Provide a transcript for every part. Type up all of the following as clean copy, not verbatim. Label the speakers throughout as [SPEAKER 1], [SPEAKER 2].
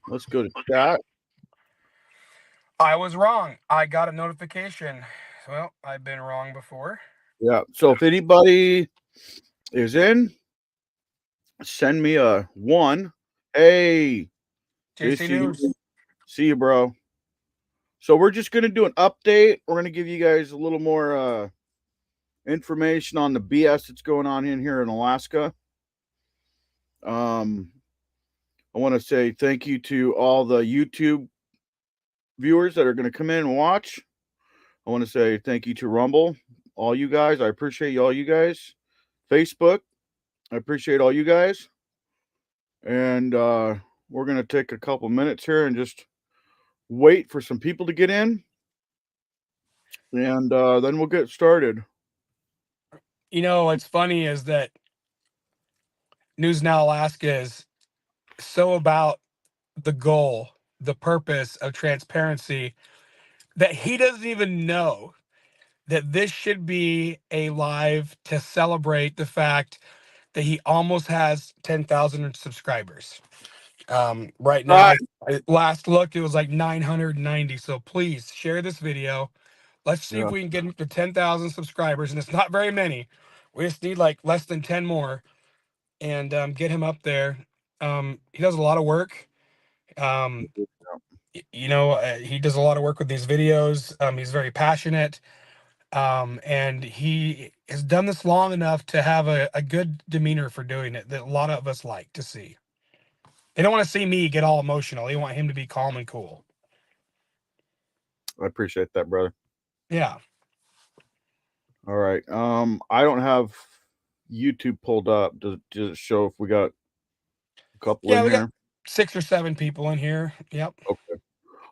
[SPEAKER 1] Let's go to chat.
[SPEAKER 2] I was wrong. I got a notification. Well, I've been wrong before.
[SPEAKER 1] Yeah. So if anybody is in, send me a one. Hey,
[SPEAKER 2] JC News.
[SPEAKER 1] see you, bro. So we're just gonna do an update. We're gonna give you guys a little more information on the BS that's going on in here in Alaska. Um, I want to say thank you to all the YouTube viewers that are going to come in and watch. I want to say thank you to Rumble, all you guys. I appreciate all you guys. Facebook, I appreciate all you guys. And we're going to take a couple minutes here and just wait for some people to get in. And then we'll get started.
[SPEAKER 2] You know, what's funny is that NewsNow Alaska is so about the goal, the purpose of transparency, that he doesn't even know that this should be a live to celebrate the fact that he almost has 10,000 subscribers. Right now,
[SPEAKER 1] Right.
[SPEAKER 2] last look, it was like 990. So please share this video. Let's see if
[SPEAKER 1] Yeah.
[SPEAKER 2] we can get him to 10,000 subscribers. And it's not very many. We just need like less than 10 more and get him up there. He does a lot of work. Um, he does a lot of work with these videos. He's very passionate. And he has done this long enough to have a good demeanor for doing it that a lot of us like to see. They don't want to see me get all emotional. They want him to be calm and cool.
[SPEAKER 1] I appreciate that, brother.
[SPEAKER 2] Yeah.
[SPEAKER 1] All right. I don't have YouTube pulled up. Does it show if we got a couple
[SPEAKER 2] Yeah,
[SPEAKER 1] in
[SPEAKER 2] we got
[SPEAKER 1] here?
[SPEAKER 2] 6 or 7 people in here. Yep.
[SPEAKER 1] Okay.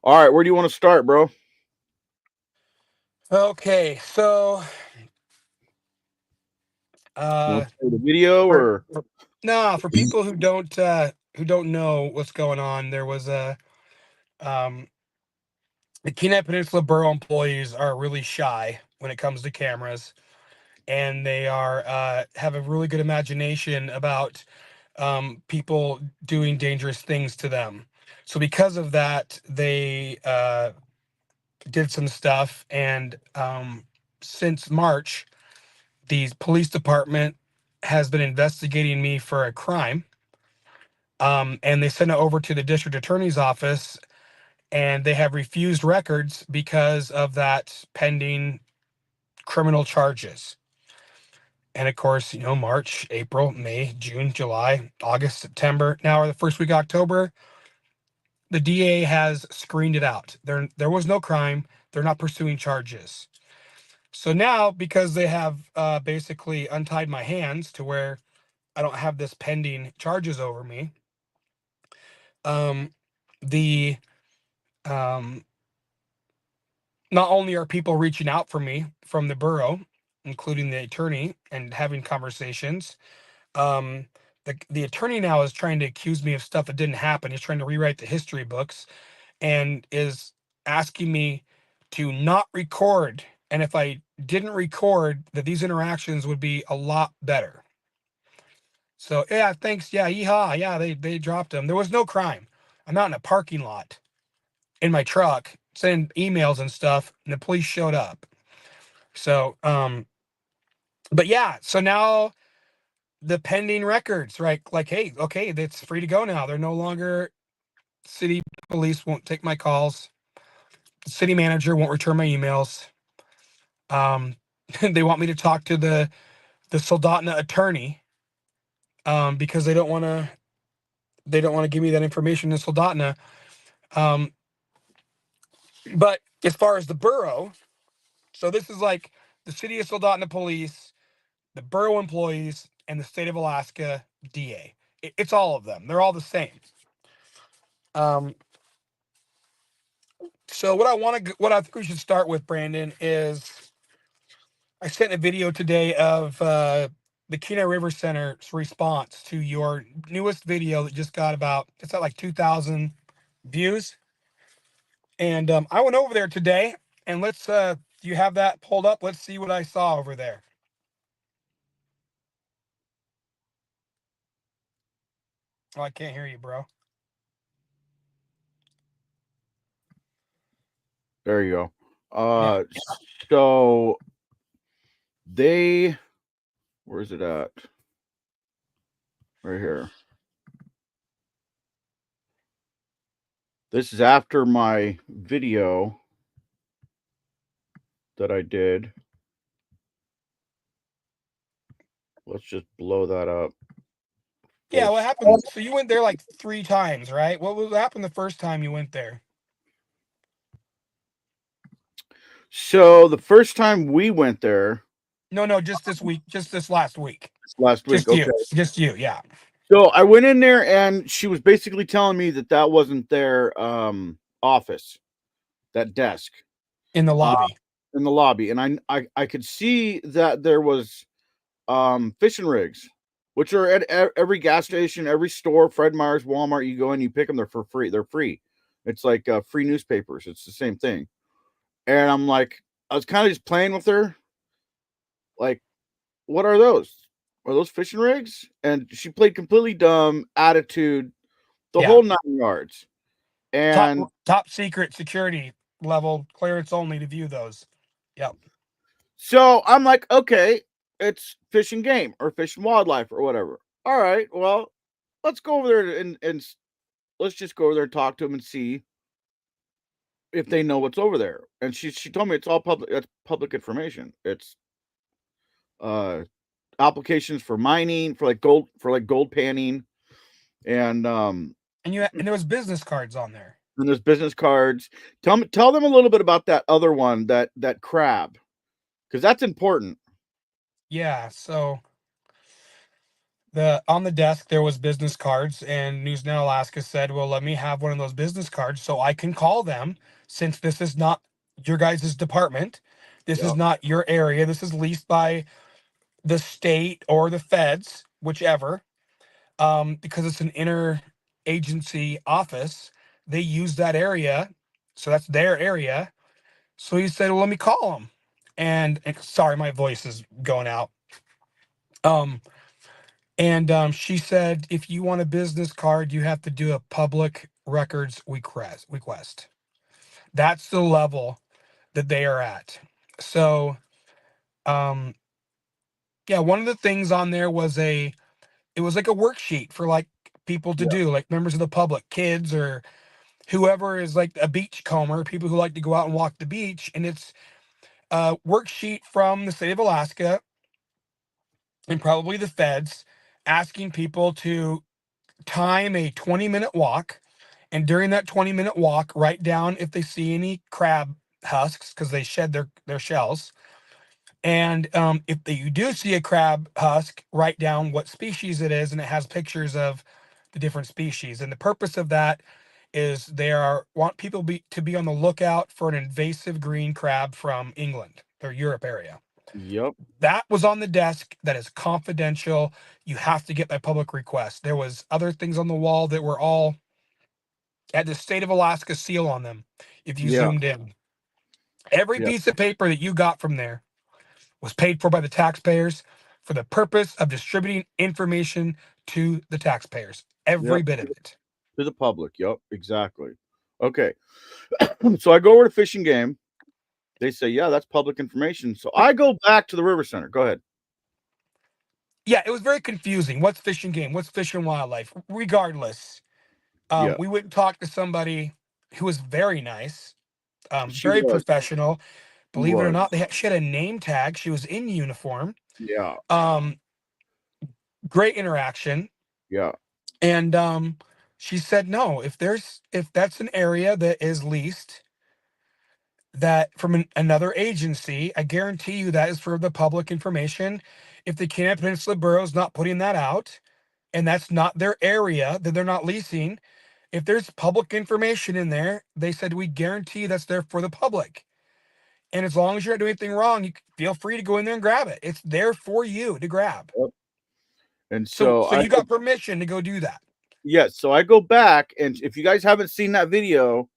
[SPEAKER 1] All right. Where do you want to start, bro?
[SPEAKER 2] Okay, so
[SPEAKER 1] You want
[SPEAKER 2] uh
[SPEAKER 1] to start the video
[SPEAKER 2] for,
[SPEAKER 1] or?
[SPEAKER 2] no, for people who don't know what's going on, there was a um the Kenai Peninsula Borough employees are really shy when it comes to cameras, and they are have a really good imagination about people doing dangerous things to them. So because of that, they did some stuff, and since March, the police department has been investigating me for a crime. And they sent it over to the district attorney's office, and they have refused records because of that pending criminal charges. And of course, March, April, May, June, July, August, September, now or the first week of October, the DA has screened it out. There was no crime. They're not pursuing charges. So now, because they have basically untied my hands to where I don't have this pending charges over me, um, the um, not only are people reaching out for me from the borough, including the attorney, and having conversations. Um, the attorney now is trying to accuse me of stuff that didn't happen. He's trying to rewrite the history books and is asking me to not record. And if I didn't record, that these interactions would be a lot better. So yeah, thanks. Yeah, yeehaw. Yeah, they dropped him. There was no crime. I'm out in a parking lot in my truck sending emails and stuff, and the police showed up. So but yeah, so now the pending records, right? Like, hey, okay, it's free to go now. They're no longer city police won't take my calls. The city manager won't return my emails. Um, they want me to talk to the Soldotna attorney because they don't want to give me that information in Soldotna. Um, but as far as the borough, so this is like the city of Soldotna police, the borough employees, and the state of Alaska DA. It's all of them. They're all the same. Um, so what I think we should start with, Brandon, is I sent a video today of the Kenai River Center's response to your newest video that just got it's at like 2,000 views. And I went over there today, and let's you have that pulled up? Let's see what I saw over there. Oh, I can't hear you, bro.
[SPEAKER 1] There you go.
[SPEAKER 2] Yeah.
[SPEAKER 1] So where is it at? Right here. This is after my video that I did. Let's just blow that up.
[SPEAKER 2] Yeah, what happened? So you went there like 3 times, right? What happened the first time you went there?
[SPEAKER 1] So the first time we went there,
[SPEAKER 2] No, just this week, just this last week.
[SPEAKER 1] last week, okay.
[SPEAKER 2] Just you, yeah.
[SPEAKER 1] So I went in there and she was basically telling me that wasn't their office, that desk
[SPEAKER 2] In the lobby.
[SPEAKER 1] in the lobby, and I could see that there was fishing rigs, which are at every gas station, every store, Fred Meyer's, Walmart. You go in, you pick them, they're for free. They're free. It's like free newspapers. It's the same thing. And I'm like, I was kind of just playing with her, like, what are those? Are those fishing rigs? And she played completely dumb, attitude, the
[SPEAKER 2] Yeah.
[SPEAKER 1] whole 9 yards. And
[SPEAKER 2] Top secret security level clearance only to view those. Yep.
[SPEAKER 1] so I'm like, okay, it's fish and game or fish and wildlife or whatever. All right, well, let's go over there and let's just go over there and talk to them and see if they know what's over there. And she told me it's all public. That's public information. It's uh applications for mining, for like gold panning, and
[SPEAKER 2] And there was business cards on there.
[SPEAKER 1] and there's business cards. Tell them a little bit about that other one, that crab, because that's important.
[SPEAKER 2] Yeah, so on the desk there was business cards, and NewsNow Alaska said, "Well, let me have one of those business cards so I can call them, since this is not your guys' department. This is
[SPEAKER 1] Yep.
[SPEAKER 2] not your area. This is leased by the state or the feds, whichever. Because it's an interagency office, they use that area, so that's their area." So he said, "Well, let me call them." And sorry, my voice is going out. Um, and she said, "If you want a business card, you have to do a public records request." That's the level that they are at. So, um, yeah, one of the things on there was it was like a worksheet for like people to
[SPEAKER 1] Yeah.
[SPEAKER 2] do, like members of the public, kids, or whoever is like a beachcomber, people who like to go out and walk the beach. And it's a worksheet from the state of Alaska and probably the feds, asking people to time a 20-minute walk. And during that 20-minute walk, write down if they see any crab husks, because they shed their shells. And if you do see a crab husk, write down what species it is, and it has pictures of the different species. And the purpose of that is want people to be on the lookout for an invasive green crab from England or Europe area.
[SPEAKER 1] Yep.
[SPEAKER 2] That was on the desk. That is confidential. You have to get by public request. There was other things on the wall that were all had the state of Alaska seal on them. If you
[SPEAKER 1] Yeah.
[SPEAKER 2] zoomed in, every
[SPEAKER 1] Yeah.
[SPEAKER 2] piece of paper that you got from there was paid for by the taxpayers for the purpose of distributing information to the taxpayers. Every
[SPEAKER 1] Yep.
[SPEAKER 2] bit of it.
[SPEAKER 1] To the public. Yep. Exactly. Okay. So I go over to Fish and Game. They say, yeah, that's public information. So I go back to the River Center. Go ahead.
[SPEAKER 2] Yeah, it was very confusing. What's Fish and Game? What's Fish and Wildlife? Regardless,
[SPEAKER 1] Yeah.
[SPEAKER 2] we went and talked to somebody who was very nice,
[SPEAKER 1] She
[SPEAKER 2] very
[SPEAKER 1] was.
[SPEAKER 2] professional.
[SPEAKER 1] She
[SPEAKER 2] Believe it or
[SPEAKER 1] was.
[SPEAKER 2] not, she had a name tag. She was in uniform.
[SPEAKER 1] Yeah.
[SPEAKER 2] Um, Great interaction.
[SPEAKER 1] Yeah.
[SPEAKER 2] And she said, no, if that's an area that is leased that from another agency, I guarantee you that is for the public information. If the Kenai Peninsula Borough is not putting that out, and that's not their area that they're not leasing, if there's public information in there, they said, we guarantee that's there for the public. And as long as you're not doing anything wrong, you feel free to go in there and grab it. It's there for you to grab.
[SPEAKER 1] Yep. And
[SPEAKER 2] So
[SPEAKER 1] so
[SPEAKER 2] you got permission to go do that.
[SPEAKER 1] yes. So I go back, and if you guys haven't seen that video,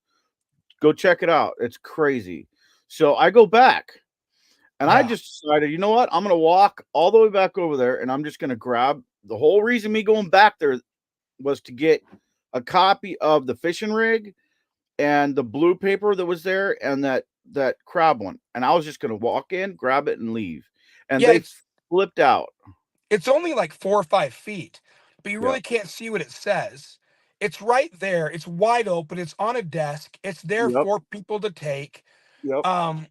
[SPEAKER 1] go check it out. It's crazy. So I go back, and I
[SPEAKER 2] Yeah.
[SPEAKER 1] just decided, you know what? I'm going to walk all the way back over there, and I'm just going to grab the whole reason me going back there was to get a copy of the fishing rig and the blue paper that was there, and that crab one, and I was just gonna walk in, grab it, and leave, and
[SPEAKER 2] Yeah,
[SPEAKER 1] they flipped out.
[SPEAKER 2] it's only like 4 or 5 feet, but you
[SPEAKER 1] Yep,
[SPEAKER 2] really can't see what it says. It's right there. It's wide open. It's on a desk. It's there
[SPEAKER 1] yep,
[SPEAKER 2] for people to take.
[SPEAKER 1] yep,
[SPEAKER 2] Um,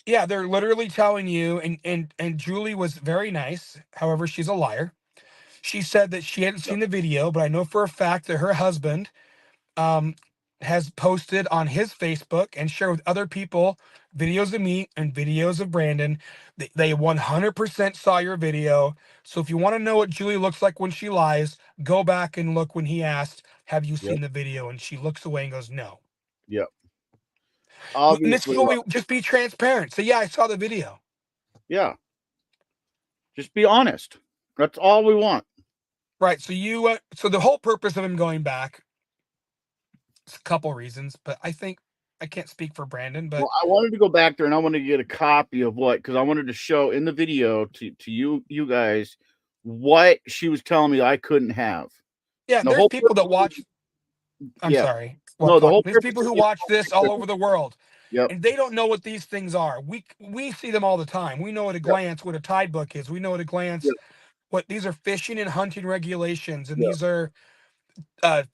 [SPEAKER 2] yeah, they're literally telling you, and Julie was very nice. However, she's a liar. She said that she hadn't
[SPEAKER 1] yep,
[SPEAKER 2] seen the video, but I know for a fact that her husband um, has posted on his Facebook and shared with other people videos of me and videos of Brandon. They 100% saw your video. So if you want to know what Julie looks like when she lies, go back and look when he asked, "Have you
[SPEAKER 1] yep,
[SPEAKER 2] seen the video?" And she looks away and goes, "No."
[SPEAKER 1] yep.
[SPEAKER 2] And this is
[SPEAKER 1] Obviously,
[SPEAKER 2] what we just be transparent. Say, "Yeah, I saw the video."
[SPEAKER 1] yeah. Just be honest. That's all we want.
[SPEAKER 2] Right. So the whole purpose of him going back, is a couple reasons, but I think I can't speak for Brandon, but
[SPEAKER 1] Well, I wanted to go back there and I wanted to get a copy of what, because I wanted to show in the video to you guys what she was telling me I couldn't have.
[SPEAKER 2] yeah,
[SPEAKER 1] And the
[SPEAKER 2] there's
[SPEAKER 1] whole
[SPEAKER 2] people that
[SPEAKER 1] purpose
[SPEAKER 2] watch. I'm
[SPEAKER 1] yeah.
[SPEAKER 2] sorry. Well,
[SPEAKER 1] No, the whole
[SPEAKER 2] there's
[SPEAKER 1] purpose
[SPEAKER 2] people
[SPEAKER 1] of
[SPEAKER 2] who
[SPEAKER 1] me
[SPEAKER 2] watch this all over the world,
[SPEAKER 1] Yep,
[SPEAKER 2] and they don't know what these things are. We see them all the time. We know at a
[SPEAKER 1] yep,
[SPEAKER 2] glance what a tide book is. We know at a glance
[SPEAKER 1] yep,
[SPEAKER 2] what these are: fishing and hunting regulations, and
[SPEAKER 1] yep,
[SPEAKER 2] these are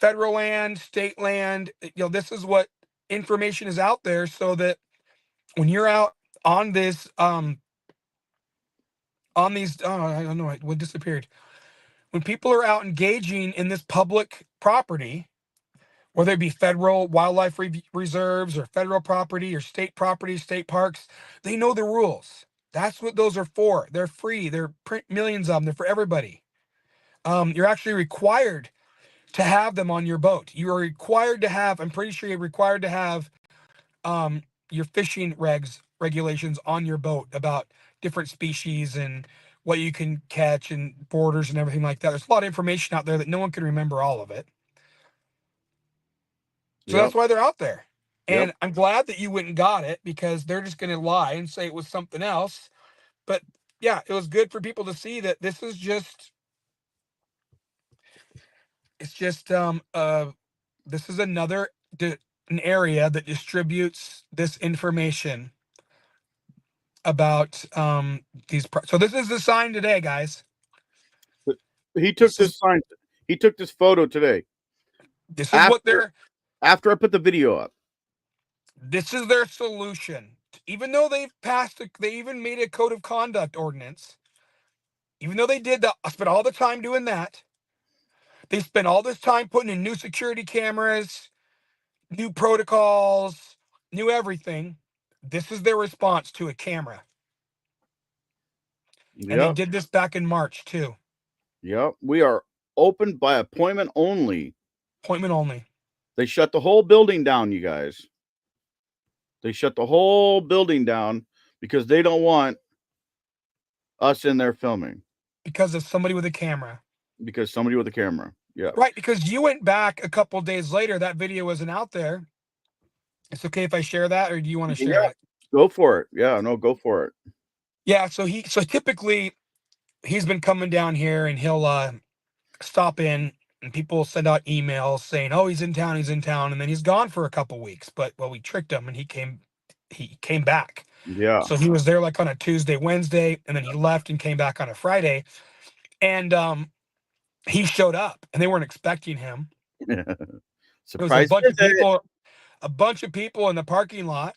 [SPEAKER 2] federal land, state land. This is what information is out there, so that when you're out on this, on these, oh, I don't know what disappeared. When people are out engaging in this public property, whether it be federal wildlife reserves or federal property or state property, state parks, they know the rules. That's what those are for. They're free. They're print millions of them. They're for everybody. You're actually required to have them on your boat. You are required to have. I'm pretty sure you're required to have your fishing regulations on your boat about different species and what you can catch and borders and everything like that. There's a lot of information out there that no one can remember all of it. So
[SPEAKER 1] yep,
[SPEAKER 2] that's why they're out there.
[SPEAKER 1] yep,
[SPEAKER 2] And I'm glad that you went and got it, because they're just going to lie and say it was something else. But yeah, it was good for people to see that this is just, it's just, this is an area that distributes this information about, so this is the sign today, guys.
[SPEAKER 1] He took
[SPEAKER 2] This is,
[SPEAKER 1] this sign. He took this photo today
[SPEAKER 2] this is what
[SPEAKER 1] after
[SPEAKER 2] they're,
[SPEAKER 1] after I put the video up.
[SPEAKER 2] this is their solution. Even though they even made a code of conduct ordinance. Even though they did that, I spent all the time doing that. They spent all this time putting in new security cameras, new protocols, new everything. This is their response to a camera. And they
[SPEAKER 1] Yep,
[SPEAKER 2] did this back in March too.
[SPEAKER 1] yep. We are open by appointment only.
[SPEAKER 2] Appointment only.
[SPEAKER 1] They shut the whole building down, you guys. They shut the whole building down because they don't want us in there filming.
[SPEAKER 2] Because of somebody with a camera.
[SPEAKER 1] Because somebody with a camera. Yeah.
[SPEAKER 2] Right, because you went back a couple days later, that video wasn't out there. It's okay if I share that, or do you want to share
[SPEAKER 1] Yeah.
[SPEAKER 2] it?
[SPEAKER 1] Go for it. Yeah, no, go for it.
[SPEAKER 2] Yeah, so typically he's been coming down here and he'll stop in, and people send out emails saying, "Oh, he's in town," and then he's gone for a couple weeks. But well, we tricked him, and he came back.
[SPEAKER 1] Yeah.
[SPEAKER 2] So he was there like on a Tuesday, Wednesday, and then he left and came back on a Friday. And he showed up, and they weren't expecting him. There was
[SPEAKER 1] Surprise visit.
[SPEAKER 2] a bunch of people in the parking lot.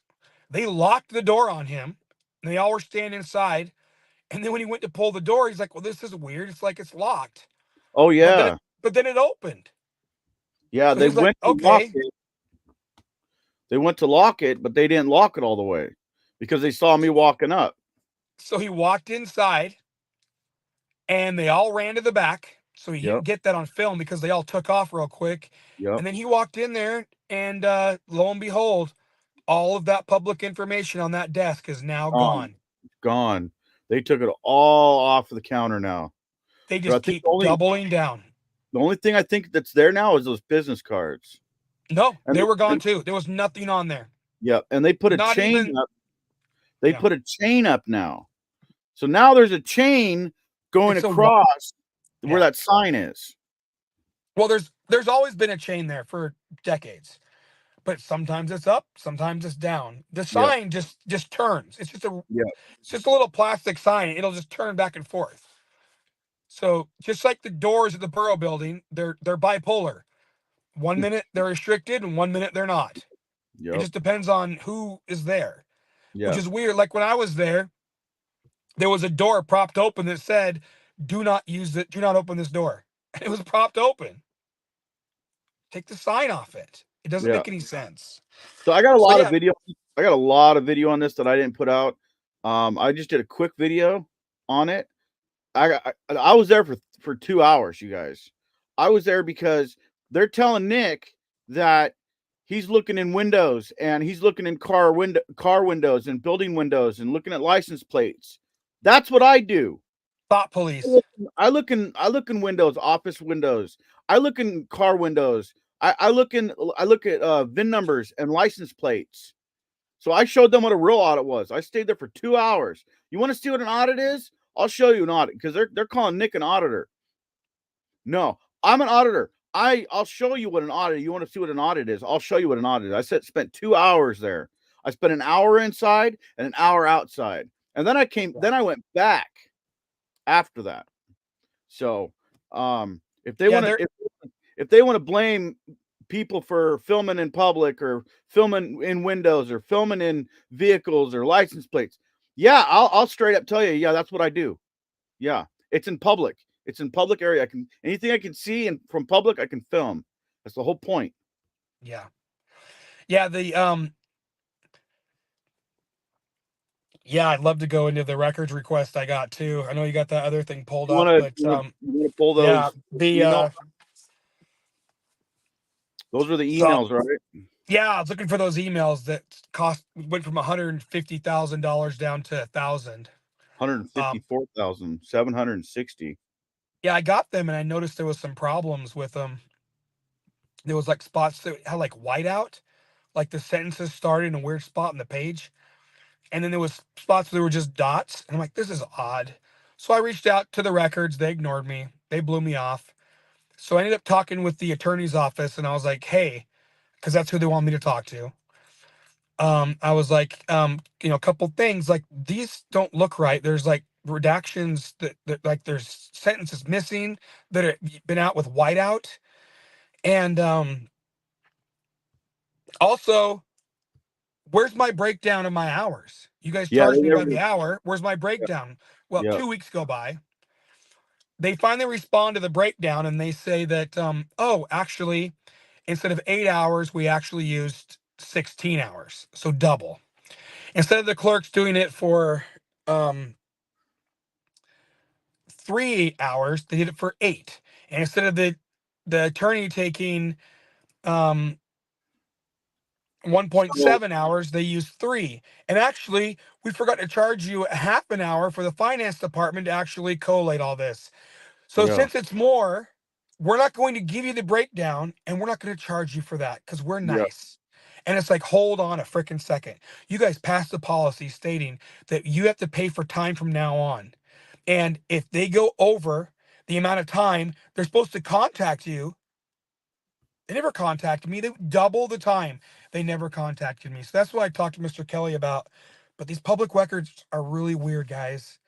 [SPEAKER 2] They locked the door on him, and they all were standing inside. And then when he went to pull the door, he's like, "Well, this is weird. It's like it's locked."
[SPEAKER 1] Oh
[SPEAKER 2] But then
[SPEAKER 1] yeah.
[SPEAKER 2] but then it opened.
[SPEAKER 1] Yeah,
[SPEAKER 2] So
[SPEAKER 1] they
[SPEAKER 2] he's like,
[SPEAKER 1] went to lock
[SPEAKER 2] "Okay."
[SPEAKER 1] it. They went to lock it, but they didn't lock it all the way because they saw me walking up.
[SPEAKER 2] So he walked inside, and they all ran to the back. So he
[SPEAKER 1] Yep.
[SPEAKER 2] didn't get that on film because they all took off real quick.
[SPEAKER 1] Yep.
[SPEAKER 2] And then he walked in there, and lo and behold, all of that public information on that desk is now
[SPEAKER 1] Gone.
[SPEAKER 2] gone.
[SPEAKER 1] Gone. They took it all off the counter now.
[SPEAKER 2] They
[SPEAKER 1] So I
[SPEAKER 2] just
[SPEAKER 1] think
[SPEAKER 2] keep doubling down.
[SPEAKER 1] the only thing I think that's there now is those business cards.
[SPEAKER 2] No,
[SPEAKER 1] And
[SPEAKER 2] they
[SPEAKER 1] they,
[SPEAKER 2] were gone
[SPEAKER 1] and,
[SPEAKER 2] too. There was nothing on there.
[SPEAKER 1] yeah, and they put a
[SPEAKER 2] Not
[SPEAKER 1] chain
[SPEAKER 2] even,
[SPEAKER 1] up. They
[SPEAKER 2] yeah.
[SPEAKER 1] put a chain up now. So now there's a chain going
[SPEAKER 2] It's a,
[SPEAKER 1] across where
[SPEAKER 2] yeah.
[SPEAKER 1] that sign is.
[SPEAKER 2] Well, there's always been a chain there for decades. but sometimes it's up, sometimes it's down. The
[SPEAKER 1] Yeah.
[SPEAKER 2] sign just turns. It's just a
[SPEAKER 1] Yeah.
[SPEAKER 2] it's just a little plastic sign. It'll just turn back and forth. So just like the doors at the Borough Building, they're bipolar. One minute they're restricted, and one minute they're not. It
[SPEAKER 1] Yep.
[SPEAKER 2] just depends on who is there, which
[SPEAKER 1] Yeah.
[SPEAKER 2] is weird. Like when I was there was a door propped open that said, "Do not use it. Do not open this door." And it was propped open. Take the sign off it. It doesn't
[SPEAKER 1] Yeah.
[SPEAKER 2] make any sense.
[SPEAKER 1] So I got a
[SPEAKER 2] So
[SPEAKER 1] lot of
[SPEAKER 2] yeah,
[SPEAKER 1] video. I got a lot of video on this that I didn't put out. I just did a quick video on it. I was there for 2 hours, you guys. I was there because they're telling Nick that he's looking in windows and he's looking in car windows and building windows and looking at license plates. That's what I do.
[SPEAKER 2] thought police.
[SPEAKER 1] I look in windows, office windows. I look in car windows. I look at VIN numbers and license plates. So I showed them what a real audit was. I stayed there for 2 hours. You want to see what an audit is? I'll show you an audit because they're calling Nick an auditor. No, I'm an auditor. I'll show you what an audit. You want to see what an audit is? I'll show you what an audit is. Spent 2 hours there. I spent an hour inside and an hour outside. And then I went back after that. So, if they
[SPEAKER 2] Yeah,
[SPEAKER 1] want
[SPEAKER 2] they're
[SPEAKER 1] to if they want to blame people for filming in public or filming in windows or filming in vehicles or license plates, yeah, I'll straight up tell you, yeah, that's what I do. Yeah, it's in public. It's in public area. Anything I can see and from public, I can film. That's the whole point.
[SPEAKER 2] yeah. Yeah, yeah, I'd love to go into the records request I got too. I know you got that other thing pulled up, but
[SPEAKER 1] You wanna pull
[SPEAKER 2] yeah,
[SPEAKER 1] those
[SPEAKER 2] the
[SPEAKER 1] emails? Those are the
[SPEAKER 2] so
[SPEAKER 1] emails, right?
[SPEAKER 2] yeah, I was looking for those emails that went from $150,000 down to 1,000. Um,
[SPEAKER 1] 154,760.
[SPEAKER 2] yeah, I got them and I noticed there was some problems with them. There was like spots that had like whiteout, like the sentences started in a weird spot on the page. And then there was spots where there were just dots. And I'm like, this is odd. So I reached out to the records. They ignored me. They blew me off. So I ended up talking with the attorney's office and I was like, hey, because that's who they want me to talk to. I was like, a couple things like these don't look right. There's like redactions that like there's sentences missing that have been out with whiteout. And also, where's my breakdown of my hours? You guys
[SPEAKER 1] Yeah,
[SPEAKER 2] charge
[SPEAKER 1] they
[SPEAKER 2] me by
[SPEAKER 1] never.
[SPEAKER 2] the hour. Where's my
[SPEAKER 1] Yeah,
[SPEAKER 2] breakdown? Well,
[SPEAKER 1] yeah.
[SPEAKER 2] 2 weeks go by. They finally respond to the breakdown and they say that, oh, actually, instead of 8 hours, we actually used 16 hours. So double. Instead of the clerks doing it for 3 hours, they did it for 8. And instead of the attorney taking um,
[SPEAKER 1] So
[SPEAKER 2] 1.7 hours, they used 3. And actually, we forgot to charge you a half an hour for the finance department to actually collate all this. So
[SPEAKER 1] yeah,
[SPEAKER 2] since it's more, we're not going to give you the breakdown and we're not going to charge you for that because we're
[SPEAKER 1] yeah,
[SPEAKER 2] nice. And it's like, hold on a freaking second. You guys passed the policy stating that you have to pay for time from now on. And if they go over the amount of time they're supposed to contact you, they never contacted me. They double the time. They never contacted me. So that's what I talked to Mr. Kelly about. But these public records are really weird, guys.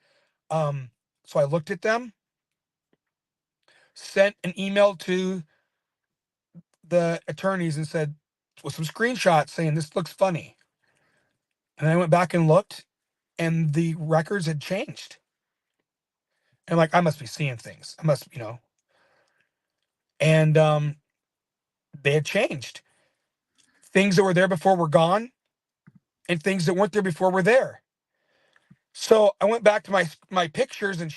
[SPEAKER 2] Um, so I looked at them, sent an email to the attorneys and said with some screenshots saying this looks funny. And I went back and looked and the records had changed. And I'm like, I must be seeing things. I must. And they had changed. Things that were there before were gone, and things that weren't there before were there. So I went back to my pictures, and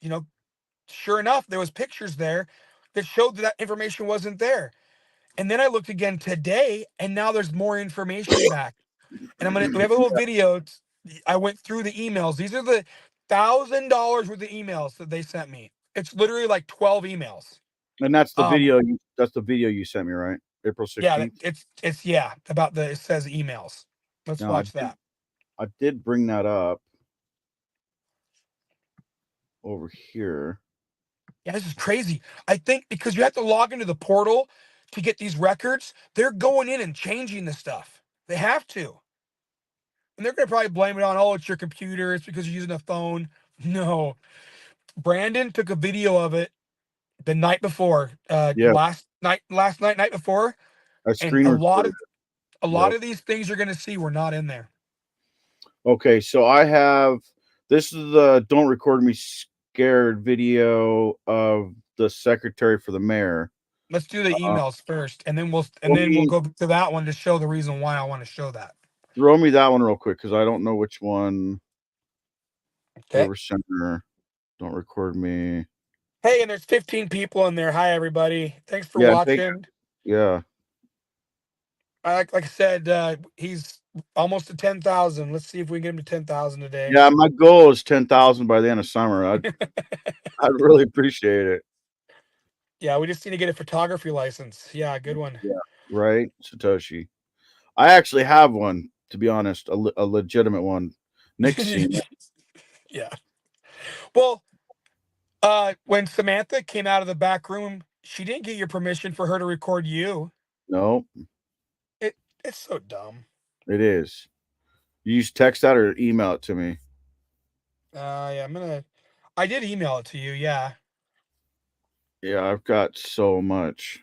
[SPEAKER 2] you know, sure enough, there was pictures there that showed that information wasn't there. And then I looked again today, and now there's more information back. And we have a little video. I went through the emails. These are the $1,000 worth of emails that they sent me. It's literally like 12 emails.
[SPEAKER 1] and that's the
[SPEAKER 2] Um,
[SPEAKER 1] video. That's the video you sent me, right? April
[SPEAKER 2] yeah,
[SPEAKER 1] 16th.
[SPEAKER 2] it's yeah about it says emails. Let's
[SPEAKER 1] No,
[SPEAKER 2] watch that.
[SPEAKER 1] I did bring that up over here.
[SPEAKER 2] Yeah, this is crazy. I think because you have to log into the portal to get these records, they're going in and changing the stuff. They have to. And they're going to probably blame it on, oh, it's your computer. It's because you're using a phone. No. Brandon took a video of it the night before,
[SPEAKER 1] Yeah,
[SPEAKER 2] last night, night before.
[SPEAKER 1] I
[SPEAKER 2] And
[SPEAKER 1] screen recorded.
[SPEAKER 2] a lot of these things you're going to see were not in there.
[SPEAKER 1] Okay, so I have, this is the Don't Record Me Scared video of the secretary for the mayor.
[SPEAKER 2] Let's do the emails first, and then we'll go to that one to show the reason why I want to show that.
[SPEAKER 1] Throw me that one real quick because I don't know which one.
[SPEAKER 2] Okay.
[SPEAKER 1] River Center, Don't Record Me.
[SPEAKER 2] Hey, and there's 15 people in there. Hi, everybody. Thanks for watching.
[SPEAKER 1] Yeah.
[SPEAKER 2] Like I said, he's almost to 10,000. Let's see if we can get him to 10,000 today.
[SPEAKER 1] Yeah, my goal is 10,000 by the end of summer. I'd really appreciate it.
[SPEAKER 2] Yeah, we just need to get a photography license. Yeah, good one.
[SPEAKER 1] Yeah, right, Satoshi. I actually have one, to be honest, a legitimate one. Nick's seen it.
[SPEAKER 2] Yeah. Well, when Samantha came out of the back room, she didn't get your permission for her to record you.
[SPEAKER 1] No.
[SPEAKER 2] It's so dumb.
[SPEAKER 1] It is. You use text that or email it to me?
[SPEAKER 2] Yeah, I did email it to you, yeah.
[SPEAKER 1] Yeah, I've got so much.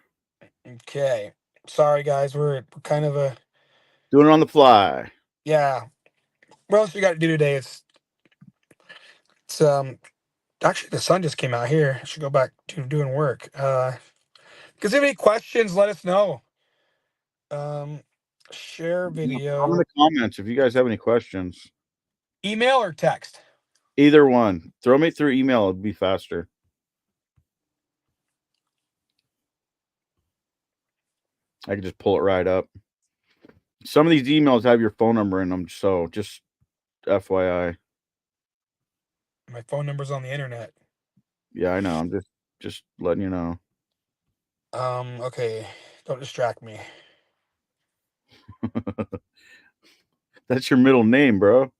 [SPEAKER 2] Okay. Sorry, guys. We're kind of
[SPEAKER 1] doing it on the fly.
[SPEAKER 2] Yeah. What else we got to do today? It's actually the sun just came out here. I should go back to doing work. Because if you have any questions, let us know. Share video.
[SPEAKER 1] In the comments if you guys have any questions.
[SPEAKER 2] Email or text?
[SPEAKER 1] Either one. Throw me through email. It'd be faster. I can just pull it right up. Some of these emails have your phone number in them, so just FYI.
[SPEAKER 2] My phone number's on the internet.
[SPEAKER 1] Yeah, I know. I'm just letting you know.
[SPEAKER 2] Okay. Don't distract me.
[SPEAKER 1] That's your middle name, bro.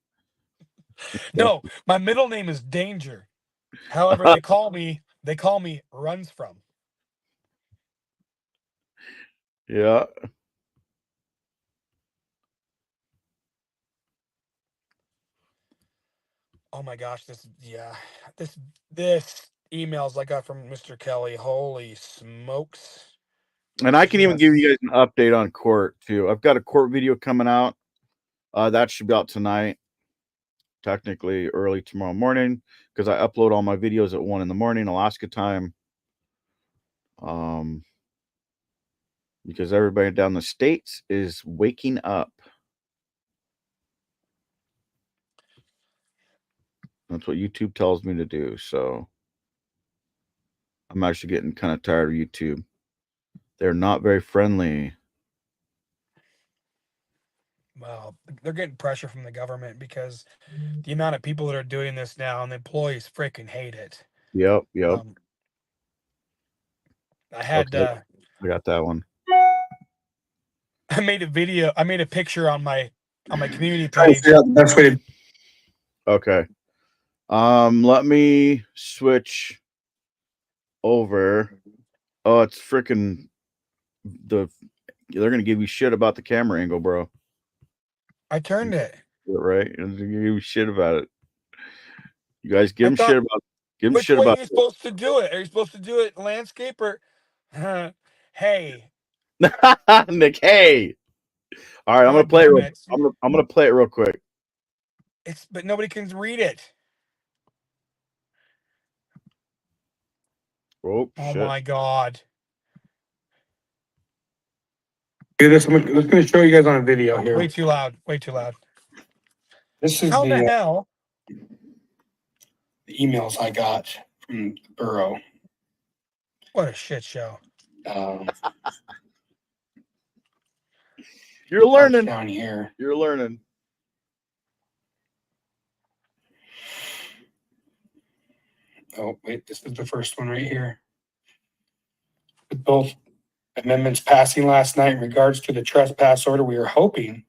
[SPEAKER 2] No, my middle name is Danger. However, they call me Runs From.
[SPEAKER 1] Yeah.
[SPEAKER 2] Oh my gosh, this emails I got from Mr. Kelly. Holy smokes.
[SPEAKER 1] And I can even give you guys an update on court too. I've got a court video coming out. That should be out tonight. Technically early tomorrow morning, because I upload all my videos at 1 a.m, Alaska time. Because everybody down the States is waking up. That's what YouTube tells me to do. So I'm actually getting kind of tired of YouTube. They're not very friendly.
[SPEAKER 2] Well, they're getting pressure from the government because the amount of people that are doing this now and the employees freaking hate it.
[SPEAKER 1] Yep.
[SPEAKER 2] I had
[SPEAKER 1] I got that one.
[SPEAKER 2] I made a picture on my community page.
[SPEAKER 1] Okay. Let me switch over. Oh, it's freaking they're gonna give you shit about the camera angle, bro.
[SPEAKER 2] I turned it.
[SPEAKER 1] Right? They're gonna give you shit about it. You guys give them shit about
[SPEAKER 2] Which way are you supposed to do it? Are you supposed to do it landscape or hey?
[SPEAKER 1] Nick, hey. All right, I'm gonna play it. I'm gonna play it real quick.
[SPEAKER 2] But nobody can read it.
[SPEAKER 1] Oh shit.
[SPEAKER 2] My god.
[SPEAKER 3] I'm just going to show you guys on a video here.
[SPEAKER 2] Way too loud. Way too loud.
[SPEAKER 3] This is
[SPEAKER 2] how the hell?
[SPEAKER 3] The emails I got from the borough.
[SPEAKER 2] What a shit show.
[SPEAKER 1] You're learning
[SPEAKER 3] down here.
[SPEAKER 1] You're learning.
[SPEAKER 3] Oh, wait, this is the first one right here. With both amendments passing last night in regards to the trespass order, we are hoping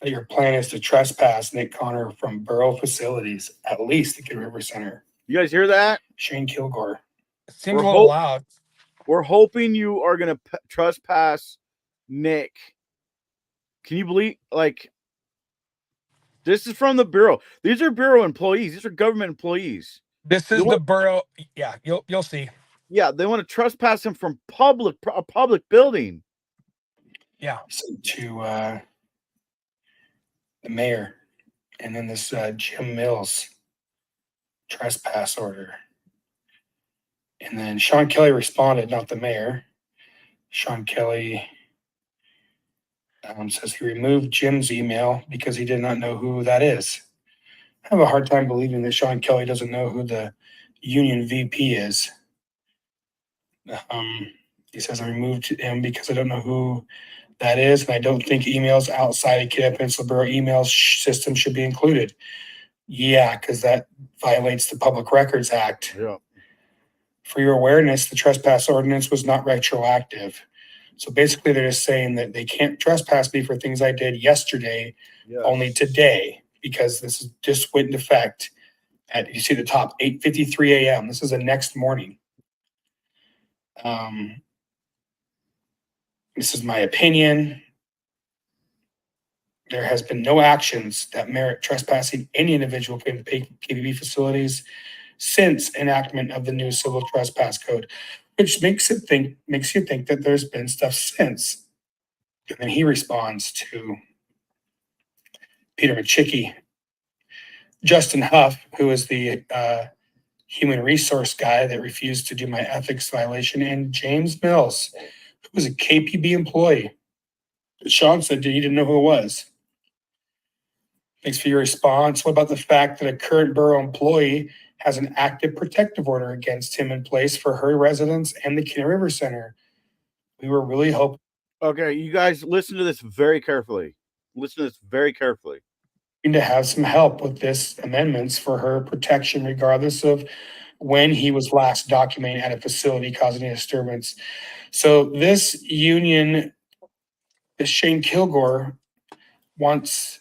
[SPEAKER 3] that your plan is to trespass Nick Connor from borough facilities, at least the Kid River Center.
[SPEAKER 1] You guys hear that?
[SPEAKER 3] Shane Kilgore.
[SPEAKER 2] It seems a little loud.
[SPEAKER 1] We're hoping you are going to trespass Nick. Can you believe, like, this is from the Bureau. These are Bureau employees. These are government employees.
[SPEAKER 2] This is the borough. Yeah, you'll see.
[SPEAKER 1] Yeah, they want to trespass him from a public building.
[SPEAKER 2] Yeah.
[SPEAKER 3] To the mayor, and then this Jim Mills trespass order. And then Sean Kelly responded, not the mayor. Sean Kelly says he removed Jim's email because he did not know who that is. I have a hard time believing that Sean Kelly doesn't know who the union VP is. He says, I removed him because I don't know who that is, and I don't think emails outside of Kidnap Peninsula Borough email system should be included. Yeah, because that violates the Public Records Act.
[SPEAKER 1] Yeah.
[SPEAKER 3] For your awareness, the trespass ordinance was not retroactive. So basically, they're just saying that they can't trespass me for things I did yesterday, only today, because this just went into effect at, you see the top, 8:53 a.m. This is the next morning. This is my opinion. There has been no actions that merit trespassing any individual in KBB facilities since enactment of the new civil trespass code, which makes you think that there's been stuff since. And then he responds to Peter Machicki, Justin Huff, who is the human resource guy that refused to do my ethics violation, and James Mills, who was a KPB employee. Sean said he didn't know who it was. Thanks for your response. What about the fact that a current borough employee has an active protective order against him in place for her residence and the Kenai River Center? We were really hoping.
[SPEAKER 1] Okay, you guys listen to this very carefully. Listen to this very carefully.
[SPEAKER 3] To have some help with this amendments for her protection, regardless of when he was last documented at a facility causing a disturbance. So this union, this Shane Kilgore, wants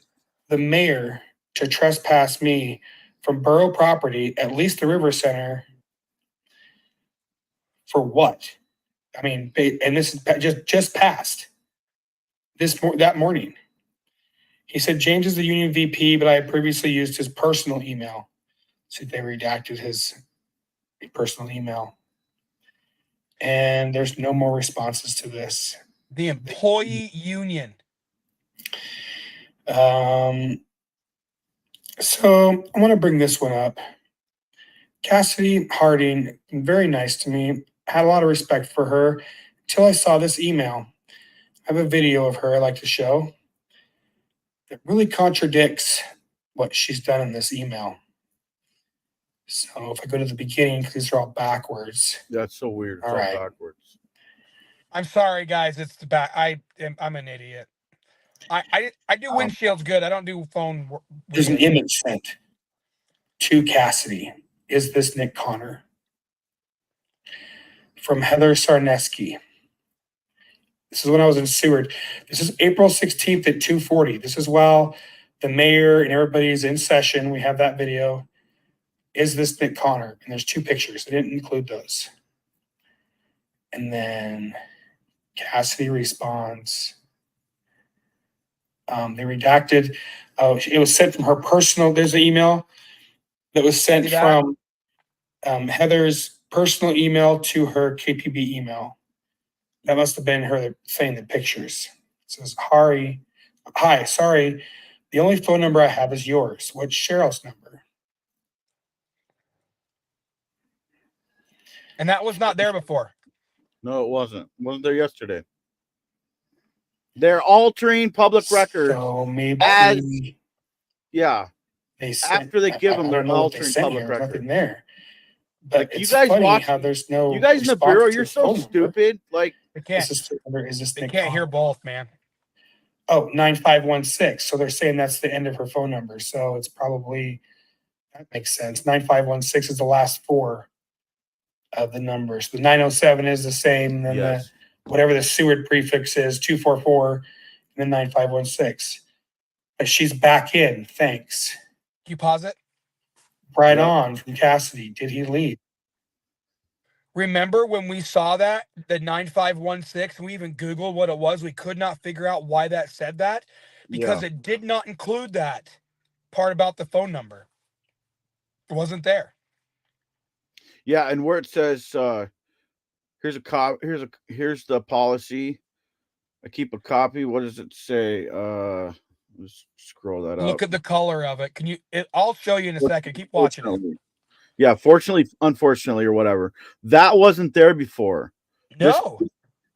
[SPEAKER 3] the mayor to trespass me from borough property, at least the River Center, for what? I mean, and this is just passed that morning. He said, James is the union VP, but I had previously used his personal email. So they redacted his personal email. And there's no more responses to this.
[SPEAKER 2] The employee union.
[SPEAKER 3] So I want to bring this one up. Cassidy Harding, very nice to me. Had a lot of respect for her until I saw this email. I have a video of her I like to show that really contradicts what she's done in this email. So if I go to the beginning, because these are all backwards.
[SPEAKER 1] That's so weird. It's
[SPEAKER 3] all right.
[SPEAKER 1] Backwards.
[SPEAKER 2] I'm sorry, guys. It's the back. I'm an idiot. I do windshields good. I don't do phone.
[SPEAKER 3] There's an image sent to Cassidy. Is this Nick Connor? From Heather Sarneski. This is when I was in Seward. This is April 16th at 2:40. This is while the mayor and everybody's in session. We have that video. Is this Nick Connor? And there's two pictures. I didn't include those. And then Cassidy responds. They redacted. Oh, it was sent from her personal. There's an email that was sent from Heather's personal email to her KPB email. That must have been her saying the pictures. It says, hi, sorry. The only phone number I have is yours. What's Cheryl's number?
[SPEAKER 2] And that was not there before.
[SPEAKER 1] No, it wasn't. It wasn't there yesterday. They're altering public records.
[SPEAKER 3] So maybe
[SPEAKER 1] after they give them, they're altering public records.
[SPEAKER 3] Nothing there. But
[SPEAKER 1] Like,
[SPEAKER 3] it's
[SPEAKER 1] you guys
[SPEAKER 3] funny
[SPEAKER 1] watch
[SPEAKER 3] how there's no.
[SPEAKER 1] You guys in the bureau, you're so stupid. Like,
[SPEAKER 2] they can't.
[SPEAKER 3] They
[SPEAKER 2] can't hear both, man.
[SPEAKER 3] Oh, 9516. So they're saying that's the end of her phone number. So it's probably, that makes sense. 9516 is the last four of the numbers. The 907 is the same. Then
[SPEAKER 1] yes.
[SPEAKER 3] Whatever the Seward prefix is, 244, and then 9516. But she's back in. Thanks.
[SPEAKER 2] Can you pause it?
[SPEAKER 3] Right on from Cassidy. Did he leave?
[SPEAKER 2] Remember when we saw that, the 9516, we even Googled what it was. We could not figure out why that said that because
[SPEAKER 1] Yeah.
[SPEAKER 2] it did not include that part about the phone number. It wasn't there.
[SPEAKER 1] Yeah, and where it says here's the policy. I keep a copy. What does it say? Let's scroll that
[SPEAKER 2] Look
[SPEAKER 1] up.
[SPEAKER 2] at the color of it. I'll show you in a second. Keep watching it.
[SPEAKER 1] Fortunately. Yeah, fortunately, unfortunately, or whatever. That wasn't there before.
[SPEAKER 2] No.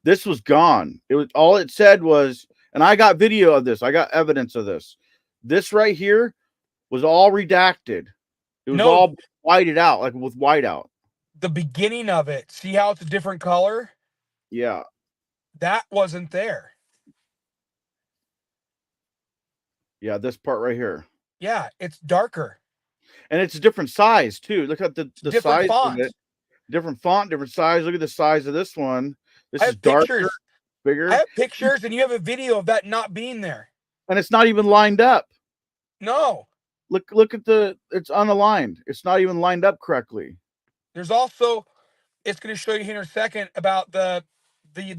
[SPEAKER 1] This was gone. It was all it said was, and I got video of this. I got evidence of this. This right here was all redacted. It was all whited out, like with whiteout.
[SPEAKER 2] The beginning of it. See how it's a different color?
[SPEAKER 1] Yeah.
[SPEAKER 2] That wasn't there.
[SPEAKER 1] Yeah, this part right here.
[SPEAKER 2] Yeah, it's darker.
[SPEAKER 1] And it's a different size too. Look at the
[SPEAKER 2] Different
[SPEAKER 1] size
[SPEAKER 2] font.
[SPEAKER 1] of it. Different font, different size. Look at the size of this one. This
[SPEAKER 2] I
[SPEAKER 1] is
[SPEAKER 2] have
[SPEAKER 1] darker,
[SPEAKER 2] pictures.
[SPEAKER 1] bigger.
[SPEAKER 2] I have pictures, and you have a video of that not being there.
[SPEAKER 1] And it's not even lined up.
[SPEAKER 2] No.
[SPEAKER 1] Look at it's unaligned. It's not even lined up correctly.
[SPEAKER 2] There's also, it's going to show you here in a second about the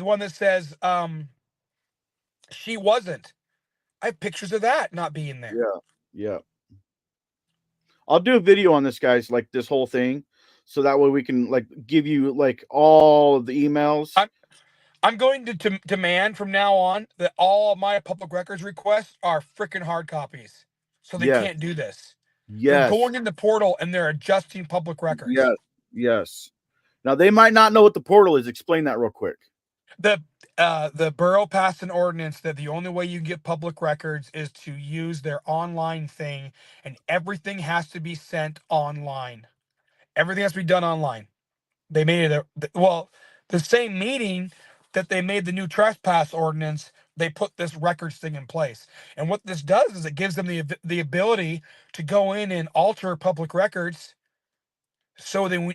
[SPEAKER 2] one that says she wasn't. I have pictures of that not being there.
[SPEAKER 1] Yeah. I'll do a video on this, guys, like this whole thing, so that way we can like give you like all of the emails.
[SPEAKER 2] I'm going to demand from now on that all of my public records requests are freaking hard copies, so they can't do this. They're going in the portal and they're adjusting public records.
[SPEAKER 1] Yes. Now they might not know what the portal is. Explain that real quick.
[SPEAKER 2] The borough passed an ordinance that the only way you can get public records is to use their online thing, and everything has to be sent online. Everything has to be done online. They made it the same meeting that they made the new trespass ordinance, they put this records thing in place. And what this does is it gives them the ability to go in and alter public records. So then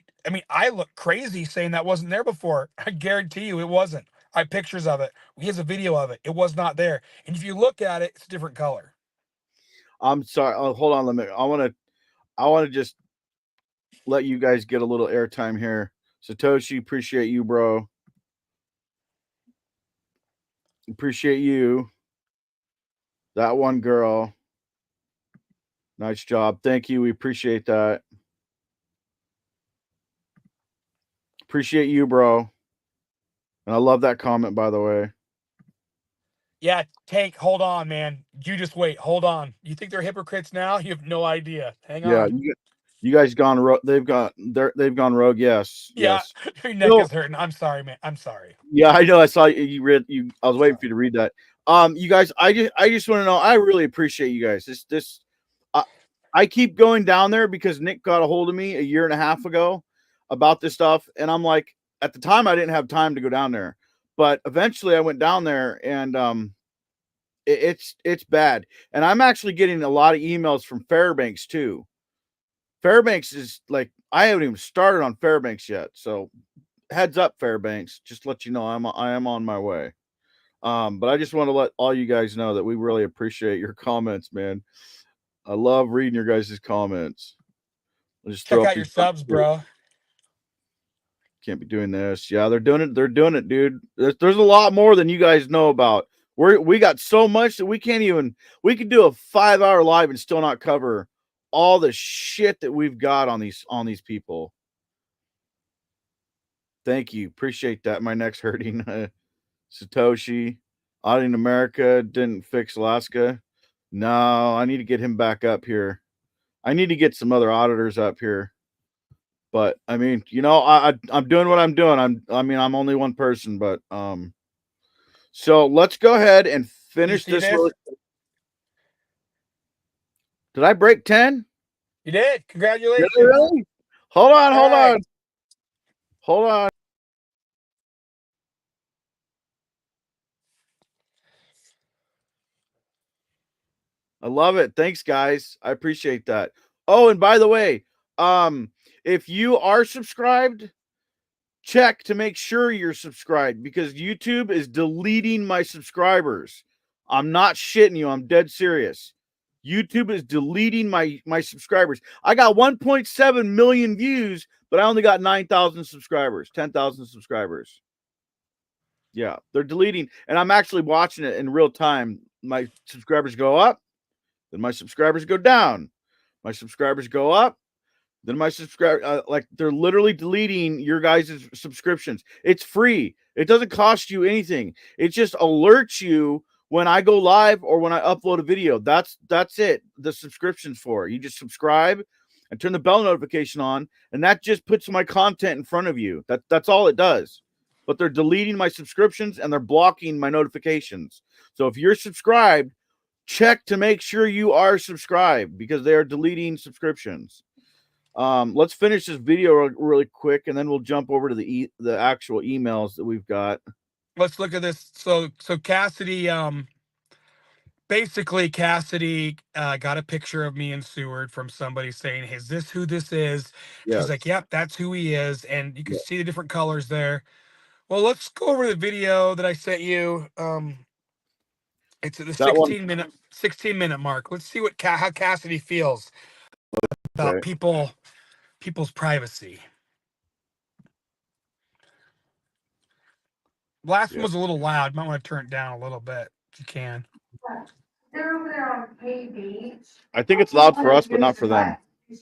[SPEAKER 2] I look crazy saying that wasn't there before. I guarantee you it wasn't. I have pictures of it. Here's a video of it. It was not there. And if you look at it, it's a different color.
[SPEAKER 1] I'm sorry. Oh, hold on. I want to just let you guys get a little airtime here. Satoshi, appreciate you, bro. Appreciate you. That one girl. Nice job. Thank you. We appreciate that. Appreciate you, bro. And I love that comment, by the way.
[SPEAKER 2] Yeah, Tank, hold on, man. You just wait. Hold on. You think they're hypocrites now? You have no idea. Hang on.
[SPEAKER 1] You guys gone rogue. They've gone rogue. Yes. Yes.
[SPEAKER 2] Your neck is hurting. I'm sorry, man. I'm sorry.
[SPEAKER 1] Yeah, I know. I saw you read. I was waiting for you to read that. You guys, I just want to know. I really appreciate you guys. I keep going down there because Nick got a hold of me a year and a half ago about this stuff, and I'm like, at the time I didn't have time to go down there, but eventually I went down there, and it's bad. And I'm actually getting a lot of emails from Fairbanks too. Fairbanks is like, I haven't even started on Fairbanks yet, so heads up, Fairbanks. Just let you know I am on my way. But I just want to let all you guys know that we really appreciate your comments, man. I love reading your guys' comments.
[SPEAKER 2] Just check out your subs, bro.
[SPEAKER 1] Can't be doing this. Yeah, they're doing it. They're doing it, dude. There's a lot more than you guys know about. We got so much that we could do a 5-hour live and still not cover all the shit that we've got on these people. Thank you. Appreciate that. My neck's hurting. Satoshi. Auditing America didn't fix Alaska. No, I need to get him back up here. I need to get some other auditors up here. But I mean, I'm doing what I'm doing. I'm only one person, but so let's go ahead and finish this. Did I break 10?
[SPEAKER 2] You did. Congratulations.
[SPEAKER 1] Did I really? Hold on. I love it. Thanks, guys. I appreciate that. Oh, and by the way, if you are subscribed, check to make sure you're subscribed, because YouTube is deleting my subscribers. I'm not shitting you. I'm dead serious. YouTube is deleting my subscribers. I got 1.7 million views, but I only got 9,000 subscribers, 10,000 subscribers. Yeah, they're deleting, and I'm actually watching it in real time. My subscribers go up, then my subscribers go down. My subscribers go up, then my like they're literally deleting your guys' subscriptions. It's free. It doesn't cost you anything. It just alerts you when I go live or when I upload a video. That's it. The subscription's for. You just subscribe and turn the bell notification on, and that just puts my content in front of you. That's all it does. But they're deleting my subscriptions and they're blocking my notifications. So if you're subscribed, check to make sure you are subscribed because they are deleting subscriptions. Let's finish this video really quick, and then we'll jump over to the actual emails that we've got.
[SPEAKER 2] Let's look at this. So Cassidy, basically Cassidy got a picture of me and Seward from somebody saying, "Is this who this is?"
[SPEAKER 1] Yes.
[SPEAKER 2] She's like, "Yep, that's who he is," and you can see the different colors there. Well, let's go over the video that I sent you. It's at the 16 minute mark. Let's see what how Cassidy feels about people's privacy. Last one was a little loud. Might want to turn it down a little bit if you can.
[SPEAKER 4] They're over there on K Beach.
[SPEAKER 1] I think it's loud for us, but not for them.
[SPEAKER 4] Okay,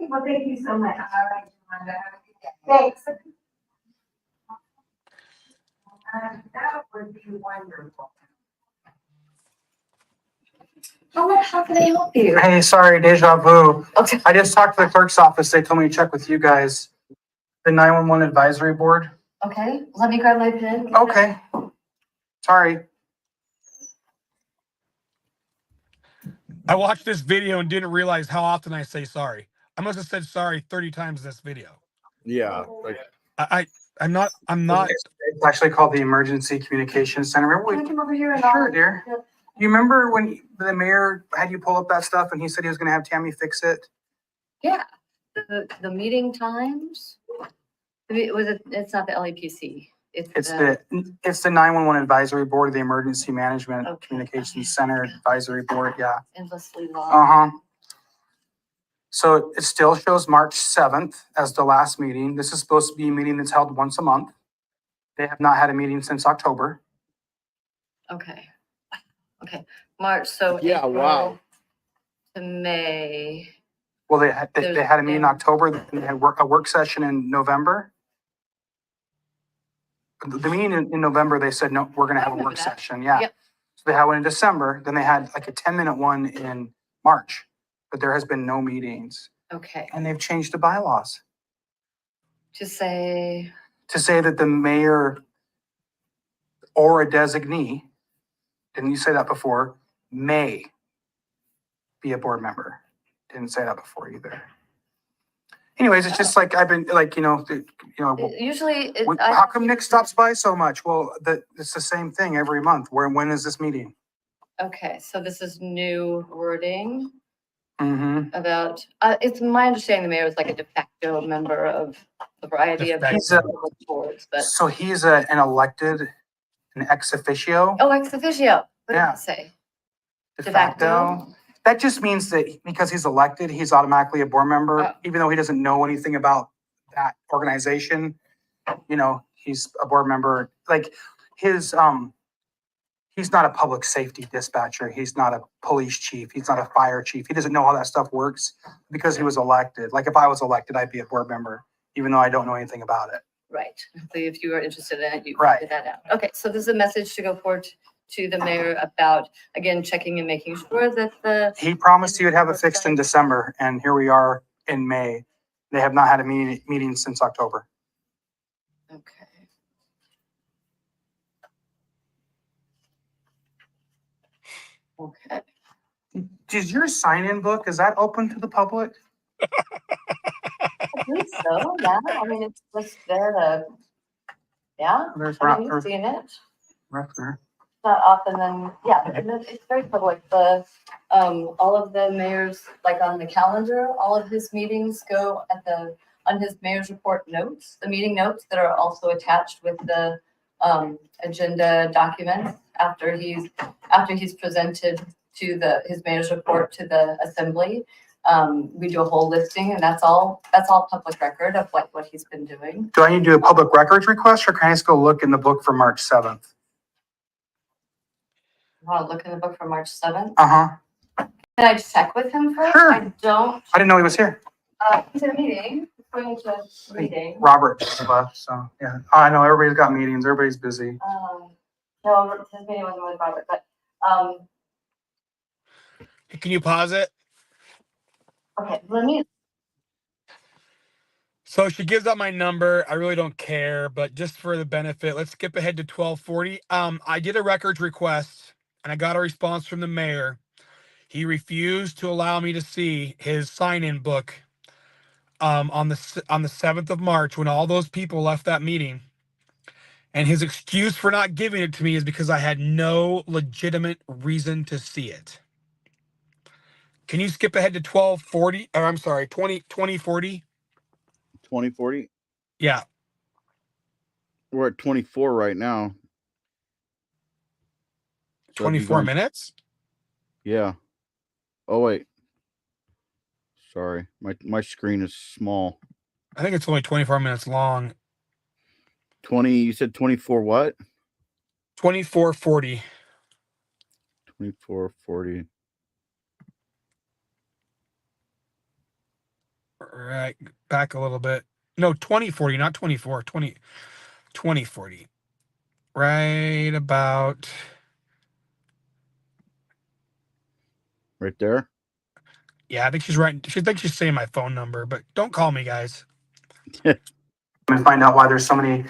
[SPEAKER 4] well, thank you so much. All right, Yolanda. Thanks. That would be wonderful. How can I help you?
[SPEAKER 3] Hey, sorry, deja vu.
[SPEAKER 4] Okay.
[SPEAKER 3] I just talked to the clerk's office. They told me to check with you guys. The 911 advisory board.
[SPEAKER 4] Okay, let me grab my pen.
[SPEAKER 3] Okay. Sorry.
[SPEAKER 2] I watched this video and didn't realize how often I say sorry. I must have said sorry 30 times this video.
[SPEAKER 1] Yeah.
[SPEAKER 2] I'm not.
[SPEAKER 3] It's actually called the Emergency Communications Center. Remember
[SPEAKER 4] Can I come over here and
[SPEAKER 3] Sure, dear. You remember when the mayor had you pull up that stuff and he said he was going to have Tammy fix it?
[SPEAKER 4] Yeah, the meeting times. It's not the LAPC.
[SPEAKER 3] It's the 911 advisory board, the Emergency Management Communications Center advisory board. Yeah.
[SPEAKER 4] Endlessly long.
[SPEAKER 3] Uh-huh. So it still shows March 7th as the last meeting. This is supposed to be a meeting that's held once a month. They have not had a meeting since October.
[SPEAKER 4] Okay. Okay. March. So
[SPEAKER 1] Yeah.
[SPEAKER 4] April
[SPEAKER 1] Wow.
[SPEAKER 4] to May.
[SPEAKER 3] Well, they had a meeting in October. They had a work session in November. The meeting in November, they said, no, we're going to have a work session. Yeah.
[SPEAKER 4] Yep.
[SPEAKER 3] So they had one in December. Then they had like a 10-minute one in March, but there has been no meetings.
[SPEAKER 4] Okay.
[SPEAKER 3] And they've changed the bylaws
[SPEAKER 4] To say.
[SPEAKER 3] that the mayor or a designee, didn't you say that before, may be a board member. Didn't say that before either. Anyways, it's just like I've been like,
[SPEAKER 4] Usually.
[SPEAKER 3] how come Nick stops by so much? Well, it's the same thing every month. When is this meeting?
[SPEAKER 4] Okay, so this is new wording
[SPEAKER 3] Mm-hmm.
[SPEAKER 4] about. It's my understanding the mayor is like a de facto member of a variety of boards, but.
[SPEAKER 3] So he's an elected, an ex officio.
[SPEAKER 4] Oh, ex officio. What did
[SPEAKER 3] Yeah.
[SPEAKER 4] it say?
[SPEAKER 3] De facto. That just means that because he's elected, he's automatically a board member, even though he doesn't know anything about that organization. He's a board member. Like he's not a public safety dispatcher. He's not a police chief. He's not a fire chief. He doesn't know how that stuff works because he was elected. Like if I was elected, I'd be a board member, even though I don't know anything about it.
[SPEAKER 4] Right. So if you are interested in it, you
[SPEAKER 3] Right.
[SPEAKER 4] can figure that out. Okay, so this is a message to go forward to the mayor about, again, checking and making sure that
[SPEAKER 3] He promised he would have it fixed in December, and here we are in May. They have not had a meeting since October.
[SPEAKER 4] Okay. Okay.
[SPEAKER 3] Is your sign-in book, is that open to the public?
[SPEAKER 4] I think so, yeah. I mean, it's just there to, yeah.
[SPEAKER 3] There's
[SPEAKER 4] I mean, you've seen it.
[SPEAKER 3] Raptor.
[SPEAKER 4] Not often then, yeah, and it's very public. All of the mayors, like on the calendar, all of his meetings go on his mayor's report notes, the meeting notes that are also attached with the agenda documents after he's presented to his mayor's report to the assembly. We do a whole listing, and that's all public record of what he's been doing.
[SPEAKER 3] Do I need to do a public records request, or can I just go look in the book for March 7th?
[SPEAKER 4] Want to look in the book for March 7th?
[SPEAKER 3] Uh-huh.
[SPEAKER 4] Can I check with him first?
[SPEAKER 3] Sure.
[SPEAKER 4] I
[SPEAKER 3] didn't know he was here.
[SPEAKER 4] He's in a meeting. He's going to a meeting.
[SPEAKER 3] Robert just left, so yeah. I know everybody's got meetings. Everybody's busy.
[SPEAKER 4] No, his meeting wasn't with Robert, but
[SPEAKER 2] Can you pause it?
[SPEAKER 4] okay. Let me.
[SPEAKER 2] So she gives out my number. I really don't care, but just for the benefit, let's skip ahead to 12:40. I did a records request and I got a response from the mayor. He refused to allow me to see his sign-in book on the 7th of March when all those people left that meeting. And his excuse for not giving it to me is because I had no legitimate reason to see it. Can you skip ahead to 12:40? Or I'm sorry, 2040?
[SPEAKER 1] 2040.
[SPEAKER 2] Yeah.
[SPEAKER 1] We're at 24 right now. So that'd be
[SPEAKER 2] 24
[SPEAKER 1] going-
[SPEAKER 2] minutes?
[SPEAKER 1] Yeah. Oh wait. Sorry, my screen is small.
[SPEAKER 2] I think it's only 24 minutes long.
[SPEAKER 1] 20. You said 24. What?
[SPEAKER 2] 24:40.
[SPEAKER 1] 24:40.
[SPEAKER 2] Right. Back a little bit. No, 2040, not 24. 2040. Right about.
[SPEAKER 1] Right there.
[SPEAKER 2] Yeah, I think she's right. She thinks she's saying my phone number, but don't call me, guys.
[SPEAKER 3] And find out why there's so many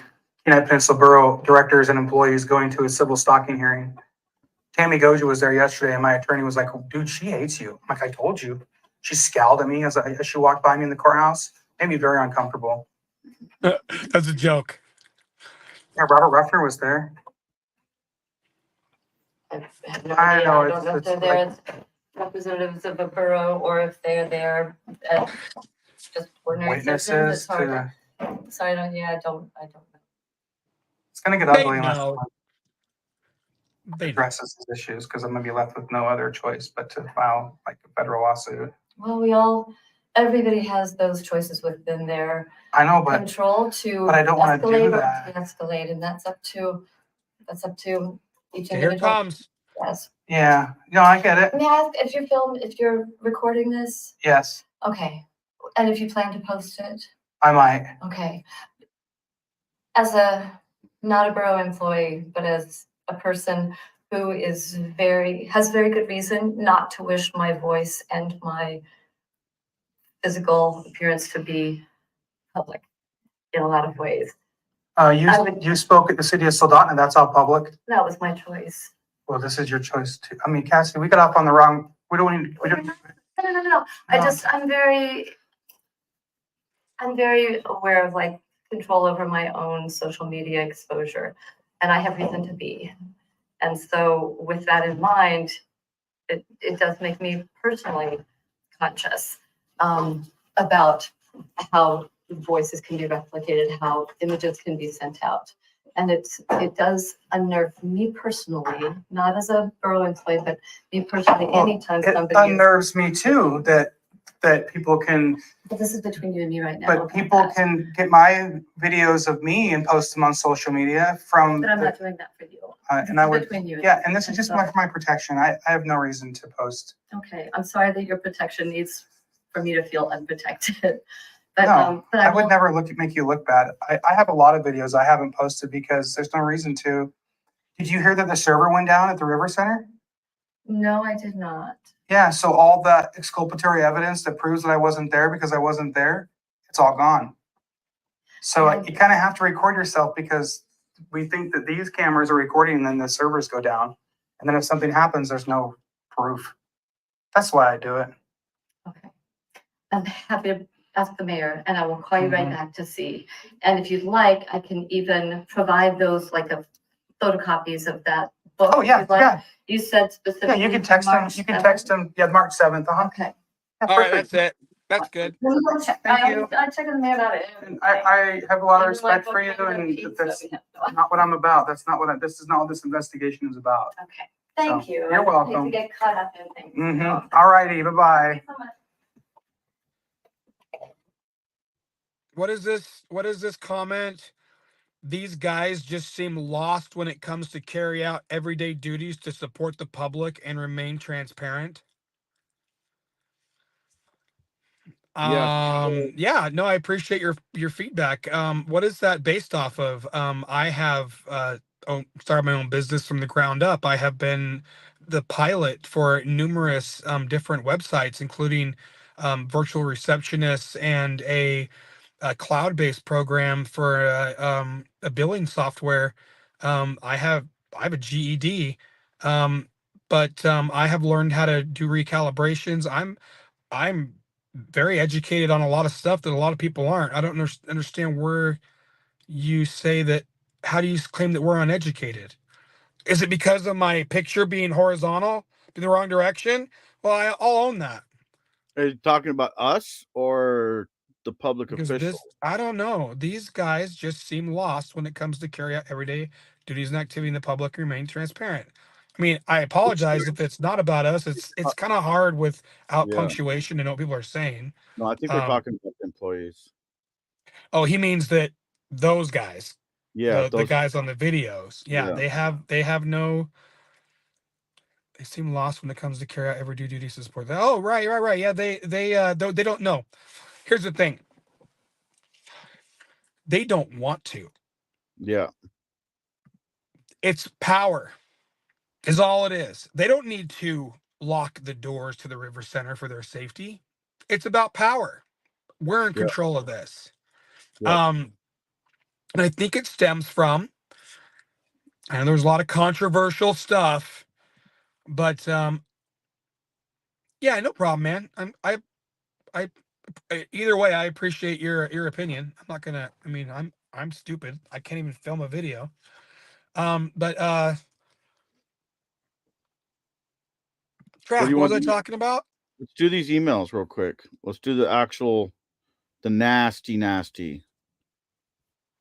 [SPEAKER 3] Kenai Peninsula Borough directors and employees going to a civil stalking hearing. Tammy Goja was there yesterday, and my attorney was like, dude, she hates you. I'm like, I told you. She scowled at me as she walked by me in the courthouse. Made me very uncomfortable.
[SPEAKER 2] That's a joke.
[SPEAKER 3] Yeah, Robert Ruffner was there.
[SPEAKER 4] I have no
[SPEAKER 3] I
[SPEAKER 4] idea.
[SPEAKER 3] know,
[SPEAKER 4] I don't know if they're there as representatives of a borough or if they're there as just ordinary citizens. It's
[SPEAKER 3] Witnesses
[SPEAKER 4] hard.
[SPEAKER 3] to,
[SPEAKER 4] Sorry, I don't know.
[SPEAKER 3] it's gonna get
[SPEAKER 2] They
[SPEAKER 3] ugly unless
[SPEAKER 2] know.
[SPEAKER 3] someone
[SPEAKER 2] They know.
[SPEAKER 3] addresses these issues, because I'm gonna be left with no other choice but to file like a federal lawsuit.
[SPEAKER 4] Well, everybody has those choices within their
[SPEAKER 3] I know, but
[SPEAKER 4] control to
[SPEAKER 3] but I don't wanna do
[SPEAKER 4] escalate or
[SPEAKER 3] that.
[SPEAKER 4] de-escalate, and that's up to each
[SPEAKER 2] Here it
[SPEAKER 4] individual.
[SPEAKER 2] comes.
[SPEAKER 4] Yes.
[SPEAKER 3] yeah, no, I get it.
[SPEAKER 4] May I ask if you're recording this?
[SPEAKER 3] Yes,
[SPEAKER 4] Okay. And if you plan to post it?
[SPEAKER 3] I might.
[SPEAKER 4] Okay. As not a borough employee, but as a person who has very good reason not to wish my voice and my physical appearance to be public in a lot of ways.
[SPEAKER 3] You spoke at the city of Soldotna, that's all public.
[SPEAKER 4] That was my choice.
[SPEAKER 3] Well, this is your choice too. I mean, Cassie, we got off on the wrong, we don't.
[SPEAKER 4] No. I'm very aware of like control over my own social media exposure, and I have reason to be. And so with that in mind, it does make me personally conscious about how voices can be replicated, how images can be sent out. And it does unnerve me personally, not as a borough employee, but me personally, anytime
[SPEAKER 3] It
[SPEAKER 4] somebody.
[SPEAKER 3] unnerves me too, that people can,
[SPEAKER 4] But this is between you and me right now.
[SPEAKER 3] but people can get my videos of me and post them on social media from.
[SPEAKER 4] But I'm not doing that for you.
[SPEAKER 3] And I would,
[SPEAKER 4] Between you and
[SPEAKER 3] yeah,
[SPEAKER 4] me.
[SPEAKER 3] and this is just
[SPEAKER 4] so-
[SPEAKER 3] for my protection. I have no reason to post.
[SPEAKER 4] Okay, I'm sorry that your protection needs for me to feel unprotected. But,
[SPEAKER 3] No,
[SPEAKER 4] but
[SPEAKER 3] I would
[SPEAKER 4] will-
[SPEAKER 3] never make you look bad. I have a lot of videos I haven't posted because there's no reason to. Did you hear that the server went down at the River Center?
[SPEAKER 4] No, I did not.
[SPEAKER 3] Yeah, so all that exculpatory evidence that proves that I wasn't there because I wasn't there, it's all gone. So you kind of have to record yourself because we think that these cameras are recording and then the servers go down. And then if something happens, there's no proof. That's why I do it.
[SPEAKER 4] Okay. I'm happy to ask the mayor and I will call you right back to see. And if you'd like, I can even provide those like a photocopies of that book.
[SPEAKER 3] Oh,
[SPEAKER 4] if
[SPEAKER 3] yeah,
[SPEAKER 4] you'd like.
[SPEAKER 3] yeah.
[SPEAKER 4] You said
[SPEAKER 3] Yeah,
[SPEAKER 4] specifically.
[SPEAKER 3] you can text them.
[SPEAKER 4] March
[SPEAKER 3] You can
[SPEAKER 4] 7th.
[SPEAKER 3] text them. Yeah, March 7th. Uh-huh.
[SPEAKER 4] Okay.
[SPEAKER 3] Yeah,
[SPEAKER 2] All right,
[SPEAKER 3] perfect.
[SPEAKER 2] that's it. That's good.
[SPEAKER 3] Thank you.
[SPEAKER 4] I'm checking the mail about it.
[SPEAKER 3] And I have a lot of
[SPEAKER 4] And, like,
[SPEAKER 3] respect for you,
[SPEAKER 4] what kind of
[SPEAKER 3] and
[SPEAKER 4] pizza
[SPEAKER 3] that's
[SPEAKER 4] we have.
[SPEAKER 3] not what I'm about. That's not what this is not what this investigation is about.
[SPEAKER 4] Okay, thank
[SPEAKER 3] So,
[SPEAKER 4] you.
[SPEAKER 3] you're
[SPEAKER 4] I hate
[SPEAKER 3] welcome.
[SPEAKER 4] to get caught up in things.
[SPEAKER 3] Mm-hmm. All righty, bye-bye.
[SPEAKER 4] Thanks so much.
[SPEAKER 2] What is this? What is this comment? These guys just seem lost when it comes to carry out everyday duties to support the public and remain transparent.
[SPEAKER 1] Yeah.
[SPEAKER 2] Yeah, no, I appreciate your feedback. What is that based off of? I have started my own business from the ground up. I have been the pilot for numerous different websites, including virtual receptionists and a cloud-based program for a billing software. I have a GED, but I have learned how to do recalibrations. I'm very educated on a lot of stuff that a lot of people aren't. I don't understand where you say that. How do you claim that we're uneducated? Is it because of my picture being horizontal in the wrong direction? Well, I'll own that.
[SPEAKER 1] Are you talking about us or the public
[SPEAKER 2] Because
[SPEAKER 1] official?
[SPEAKER 2] I don't know. These guys just seem lost when it comes to carry out everyday duties and activity in the public and remain transparent. I mean, I apologize if it's not about us. It's kind of hard without
[SPEAKER 1] Yeah.
[SPEAKER 2] punctuation to know what people are saying.
[SPEAKER 1] No, I think they're talking about the employees.
[SPEAKER 2] Oh, he means that those guys,
[SPEAKER 1] Yeah,
[SPEAKER 2] the
[SPEAKER 1] those.
[SPEAKER 2] guys on the videos. Yeah,
[SPEAKER 1] Yeah.
[SPEAKER 2] they have no. They seem lost when it comes to carry out everyday duties to support that. Oh, right. Yeah, they don't know. Here's the thing. They don't want to.
[SPEAKER 1] Yeah.
[SPEAKER 2] It's power. Is all it is. They don't need to lock the doors to the River Center for their safety. It's about power. We're in
[SPEAKER 1] Yeah.
[SPEAKER 2] control of this.
[SPEAKER 1] Yeah.
[SPEAKER 2] And I think it stems from, and there's a lot of controversial stuff, but yeah, no problem, man. I either way, I appreciate your opinion. I'm not gonna. I mean, I'm stupid. I can't even film a video. But
[SPEAKER 1] What do
[SPEAKER 2] Trav,
[SPEAKER 1] you
[SPEAKER 2] what
[SPEAKER 1] want
[SPEAKER 2] was I
[SPEAKER 1] to do?
[SPEAKER 2] talking about?
[SPEAKER 1] Let's do these emails real quick. Let's do the nasty.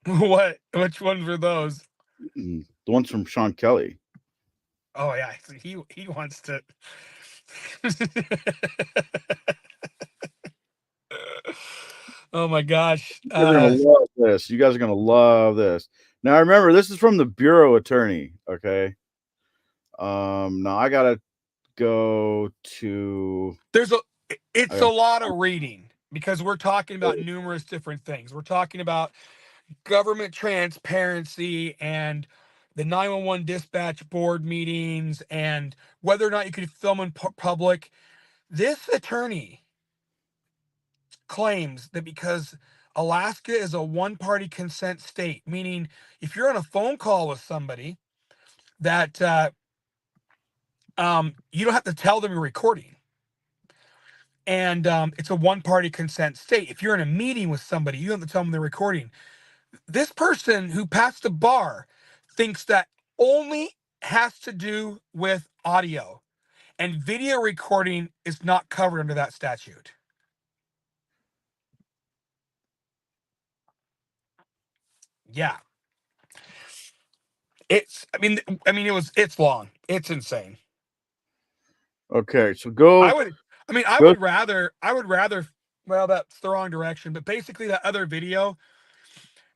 [SPEAKER 2] What? Which ones were those?
[SPEAKER 1] The ones from Sean Kelly.
[SPEAKER 2] Oh yeah, he wants to. Oh my gosh.
[SPEAKER 1] You guys are gonna love this. You guys are gonna love this. Now remember, this is from the bureau attorney. Okay. Now I gotta go to.
[SPEAKER 2] It's a lot of reading because we're talking about numerous different things. We're talking about government transparency and the 911 dispatch board meetings and whether or not you could film in public. This attorney claims that because Alaska is a one-party consent state, meaning if you're on a phone call with somebody that you don't have to tell them you're recording. And it's a one-party consent state. If you're in a meeting with somebody, you don't have to tell them they're recording. This person who passed the bar thinks that only has to do with audio, and video recording is not covered under that statute. Yeah. It's long. It's insane.
[SPEAKER 1] Okay, so go.
[SPEAKER 2] I would rather, well, that's the wrong direction, but basically that other video,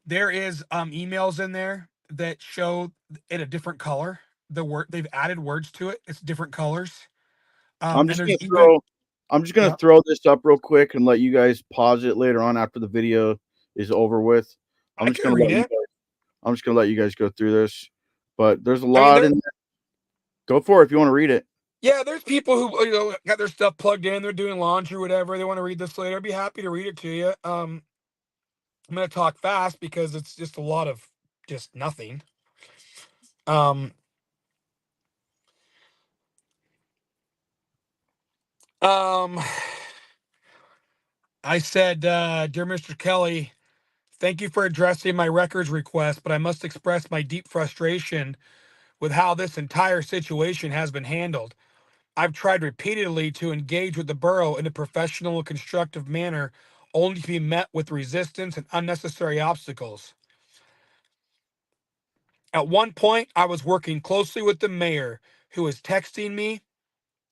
[SPEAKER 2] there is emails in there that show it a different color. They've added words to it. It's different colors.
[SPEAKER 1] I'm
[SPEAKER 2] And
[SPEAKER 1] just
[SPEAKER 2] there's
[SPEAKER 1] gonna throw. I'm just gonna
[SPEAKER 2] Yeah.
[SPEAKER 1] throw this up real quick and let you guys pause it later on after the video is over with. I'm
[SPEAKER 2] I
[SPEAKER 1] just
[SPEAKER 2] can
[SPEAKER 1] gonna
[SPEAKER 2] read
[SPEAKER 1] let you
[SPEAKER 2] it.
[SPEAKER 1] guys. I'm just gonna let you guys go through this, but there's a lot in there. Go for it if you want to read it.
[SPEAKER 2] Yeah, there's people who got their stuff plugged in. They're doing laundry, whatever. They want to read this later. I'd be happy to read it to you. I'm gonna talk fast because it's just a lot of just nothing. I said, dear Mr. Kelly, thank you for addressing my records request, but I must express my deep frustration with how this entire situation has been handled. I've tried repeatedly to engage with the borough in a professional and constructive manner, only to be met with resistance and unnecessary obstacles. At one point, I was working closely with the mayor, who was texting me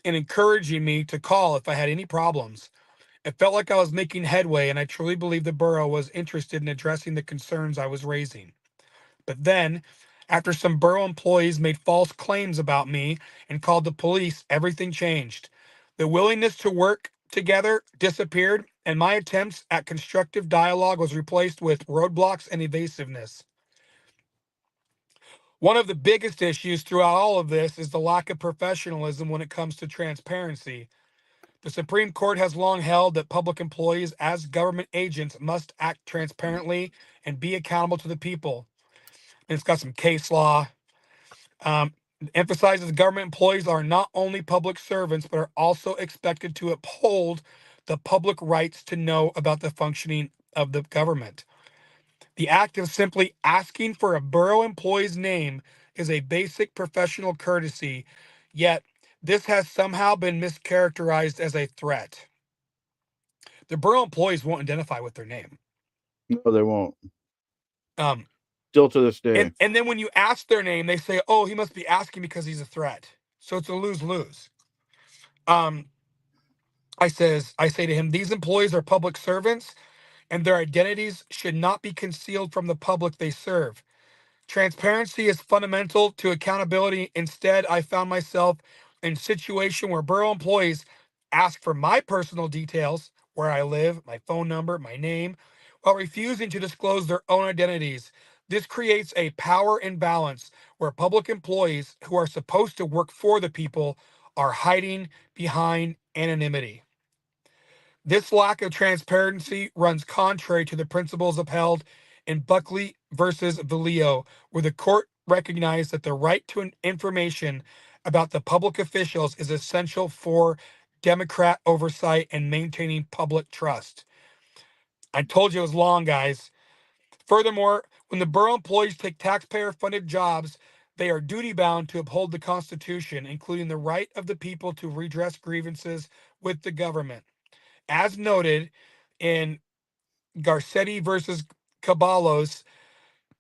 [SPEAKER 2] and encouraging me to call if I had any problems. It felt like I was making headway, and I truly believe the borough was interested in addressing the concerns I was raising. But then, after some borough employees made false claims about me and called the police, everything changed. The willingness to work together disappeared, and my attempts at constructive dialogue was replaced with roadblocks and evasiveness. One of the biggest issues throughout all of this is the lack of professionalism when it comes to transparency. The Supreme Court has long held that public employees, as government agents, must act transparently and be accountable to the people. And it's got some case law. Emphasizes government employees are not only public servants, but are also expected to uphold the public rights to know about the functioning of the government. The act of simply asking for a borough employee's name is a basic professional courtesy, yet this has somehow been mischaracterized as a threat. The borough employees won't identify with their name.
[SPEAKER 1] No, they won't.
[SPEAKER 2] Um,
[SPEAKER 1] Still to this day.
[SPEAKER 2] and then when you ask their name, they say, "Oh, he must be asking because he's a threat." So it's a lose-lose. I say to him, "These employees are public servants, and their identities should not be concealed from the public they serve. Transparency is fundamental to accountability. Instead, I found myself in a situation where borough employees ask for my personal details, where I live, my phone number, my name, while refusing to disclose their own identities. This creates a power imbalance where public employees who are supposed to work for the people are hiding behind anonymity. This lack of transparency runs contrary to the principles upheld in Buckley versus Valeo, where the court recognized that the right to information about the public officials is essential for Democrat oversight and maintaining public trust." I told you it was long, guys. Furthermore, when the borough employees take taxpayer-funded jobs, they are duty-bound to uphold the Constitution, including the right of the people to redress grievances with the government. As noted in Garcetti versus Caballos,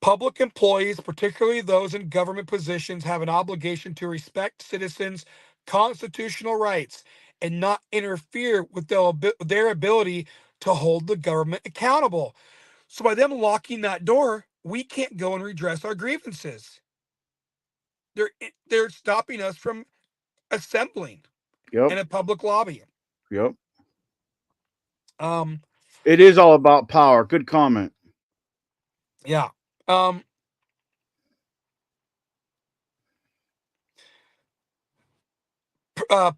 [SPEAKER 2] public employees, particularly those in government positions, have an obligation to respect citizens' constitutional rights and not interfere with their ability to hold the government accountable. So by them locking that door, we can't go and redress our grievances. They're stopping us from assembling in
[SPEAKER 1] Yep.
[SPEAKER 2] a public lobby.
[SPEAKER 1] Yep.
[SPEAKER 2] Um,
[SPEAKER 1] It is all about power. Good comment.
[SPEAKER 2] yeah.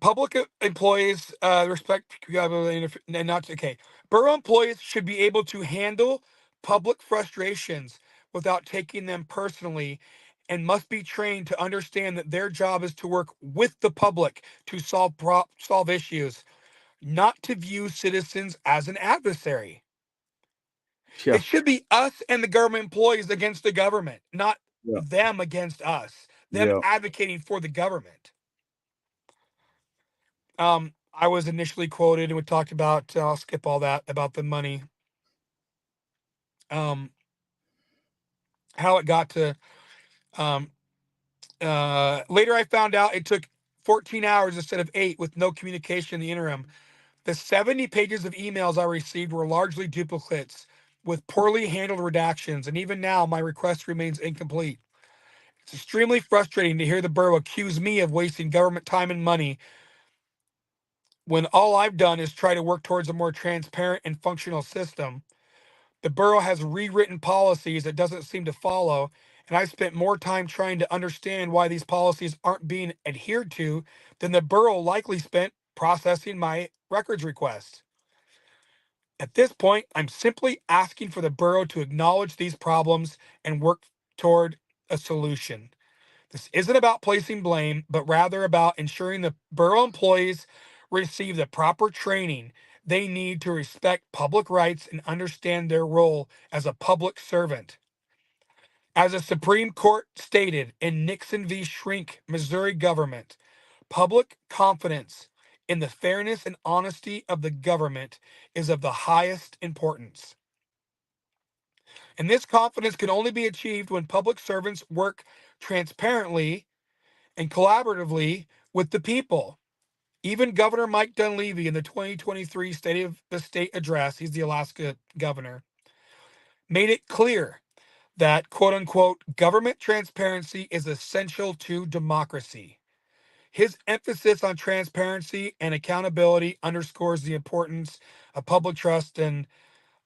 [SPEAKER 2] Public employees respect and not okay. Borough employees should be able to handle public frustrations without taking them personally, and must be trained to understand that their job is to work with the public to solve issues, not to view citizens as an adversary.
[SPEAKER 1] Yeah.
[SPEAKER 2] It should be us and the government employees against the government, not
[SPEAKER 1] Yeah.
[SPEAKER 2] them against us. Them
[SPEAKER 1] Yeah.
[SPEAKER 2] advocating for the government. I was initially quoted and we talked about, I'll skip all that, about the money. How it got to, later I found out it took 14 hours instead of 8 with no communication in the interim. The 70 pages of emails I received were largely duplicates with poorly handled redactions, and even now my request remains incomplete. It's extremely frustrating to hear the borough accuse me of wasting government time and money when all I've done is try to work towards a more transparent and functional system. The borough has rewritten policies it doesn't seem to follow, and I spent more time trying to understand why these policies aren't being adhered to than the borough likely spent processing my records request. At this point, I'm simply asking for the borough to acknowledge these problems and work toward a solution. This isn't about placing blame, but rather about ensuring the borough employees receive the proper training they need to respect public rights and understand their role as a public servant. As the Supreme Court stated in Nixon v. Shrink, Missouri government, Public confidence in the fairness and honesty of the government is of the highest importance. And this confidence can only be achieved when public servants work transparently and collaboratively with the people. Even Governor Mike Dunleavy in the 2023 State of the State address, he's the Alaska governor, made it clear that, quote unquote, government transparency is essential to democracy. His emphasis on transparency and accountability underscores the importance of public trust and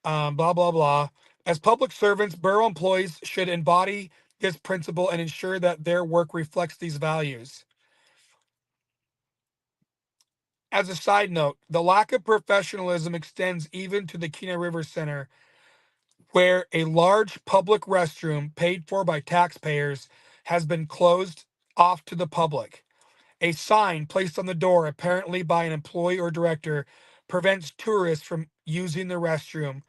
[SPEAKER 2] blah, blah, blah. As public servants, borough employees should embody this principle and ensure that their work reflects these values. As a side note, the lack of professionalism extends even to the Kenai River Center, where a large public restroom paid for by taxpayers has been closed off to the public. A sign placed on the door, apparently by an employee or director, prevents tourists from using the restroom,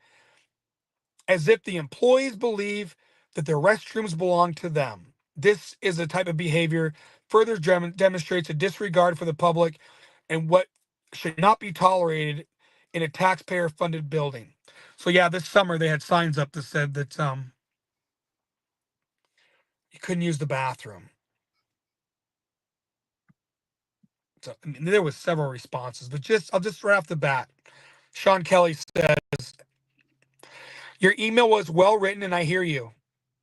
[SPEAKER 2] as if the employees believe that the restrooms belong to them. This is a type of behavior further demonstrates a disregard for the public and what should not be tolerated in a taxpayer-funded building. So yeah, this summer they had signs up that said that you couldn't use the bathroom. So I mean, there was several responses, but I'll just right off the bat. Sean Kelly says, "Your email was well written, and I hear you.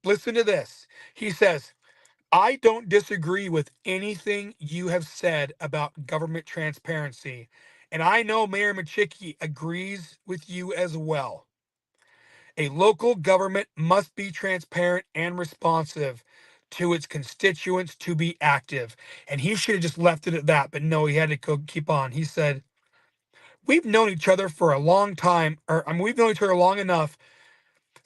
[SPEAKER 2] Listen to this." He says, "I don't disagree with anything you have said about government transparency, and I know Mayor Machicki agrees with you as well. A local government must be transparent and responsive to its constituents to be active." And he should have just left it at that, but no, he had to go keep on. He said, "We've known each other for a long time, we've known each other long enough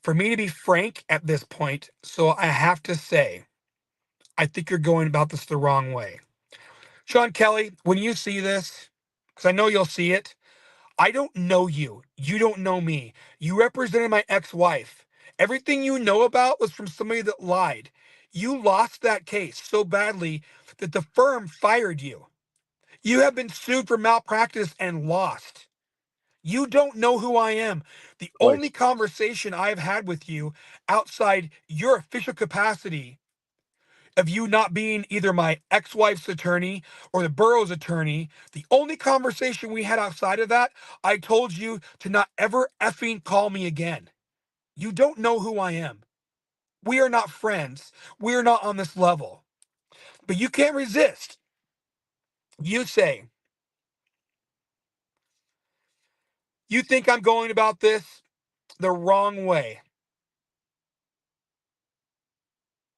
[SPEAKER 2] for me to be frank at this point, so I have to say, I think you're going about this the wrong way." Sean Kelly, when you see this, because I know you'll see it, I don't know you. You don't know me. You represented my ex-wife. Everything you know about was from somebody that lied. You lost that case so badly that the firm fired you. You have been sued for malpractice and lost. You don't know who I am. The
[SPEAKER 1] Twice.
[SPEAKER 2] only conversation I've had with you outside your official capacity of you not being either my ex-wife's attorney or the borough's attorney, the only conversation we had outside of that, I told you to not ever effing call me again. You don't know who I am. We are not friends. We are not on this level. But you can't resist. You say, you think I'm going about this the wrong way.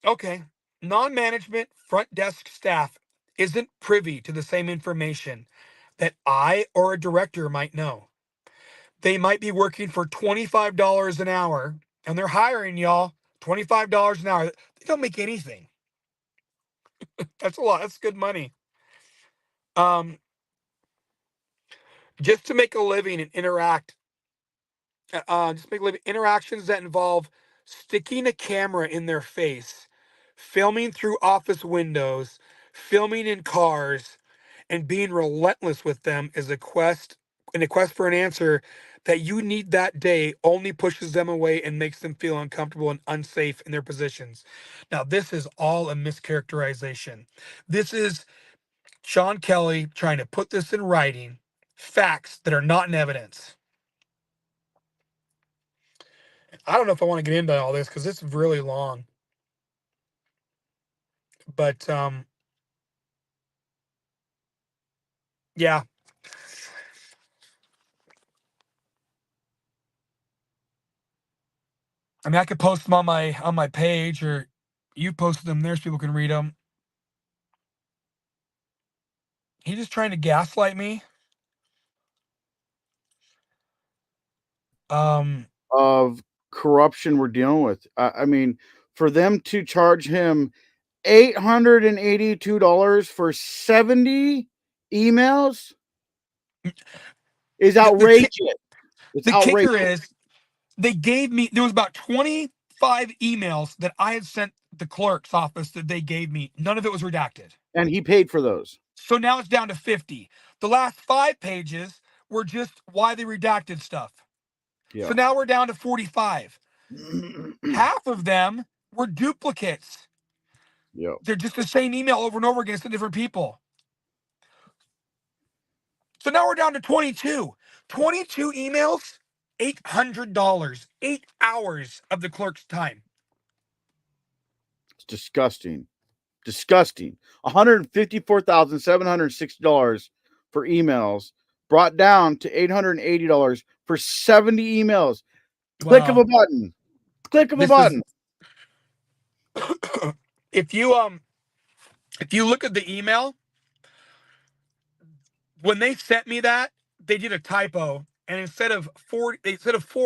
[SPEAKER 2] Okay. Non-management front desk staff isn't privy to the same information that I or a director might know. They might be working for $25 an hour and they're hiring y'all $25 an hour. They don't make anything. That's a lot. That's good money. Just to make a living and interact, just make a living, interactions that involve sticking a camera in their face, filming through office windows, filming in cars, and being relentless with them is a quest for an answer that you need that day only pushes them away and makes them feel uncomfortable and unsafe in their positions. Now, this is all a mischaracterization. This is Sean Kelly trying to put this in writing, facts that are not in evidence. I don't know if I want to get into all this because it's really long. But yeah. I mean, I could post them on my page, or you post them there so people can read them. He's just trying to gaslight me.
[SPEAKER 1] Of corruption we're dealing with. I mean, for them to charge him $882 for 70 emails is outrageous. It's
[SPEAKER 2] The
[SPEAKER 1] outrageous.
[SPEAKER 2] kicker is they gave me, there was about 25 emails that I had sent the clerk's office that they gave me. None of it was redacted.
[SPEAKER 1] And he paid for those.
[SPEAKER 2] So now it's down to 50. The last 5 pages were just why they redacted stuff.
[SPEAKER 1] Yeah.
[SPEAKER 2] So now we're down to 45. Half of them were duplicates.
[SPEAKER 1] Yep.
[SPEAKER 2] They're just the same email over and over again to different people. So now we're down to 22. 22 emails, $800. 8 hours of the clerk's time.
[SPEAKER 1] It's disgusting. Disgusting. $154,760 for emails, brought down to $880 for 70 emails. Click of a button. Click of a button.
[SPEAKER 2] If you look at the email, when they sent me that, they did a typo, and instead of 4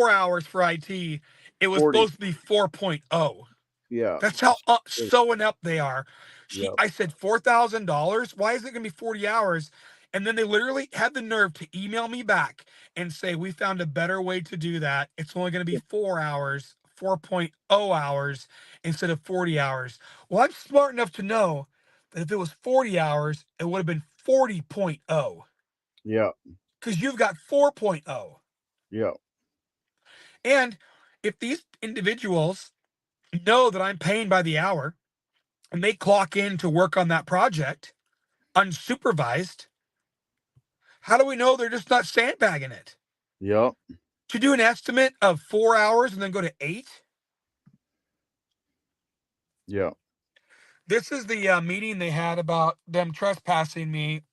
[SPEAKER 2] hours for IT, it was
[SPEAKER 1] 40.
[SPEAKER 2] supposed to be 4.0.
[SPEAKER 1] Yeah.
[SPEAKER 2] That's how so inept they are.
[SPEAKER 1] Yep.
[SPEAKER 2] I said $4,000. Why is it going to be 40 hours? And then they literally had the nerve to email me back and say, we found a better way to do that. It's only going to be 4 hours, 4.0 hours instead of 40 hours. Well, I'm smart enough to know that if it was 40 hours, it would have been 40.0.
[SPEAKER 1] Yeah.
[SPEAKER 2] Because you've got 4.0.
[SPEAKER 1] Yeah.
[SPEAKER 2] And if these individuals know that I'm paying by the hour and they clock in to work on that project unsupervised, how do we know they're just not sandbagging it?
[SPEAKER 1] Yep.
[SPEAKER 2] To do an estimate of 4 hours and then go to 8?
[SPEAKER 1] Yeah.
[SPEAKER 2] This is the meeting they had about them trespassing me.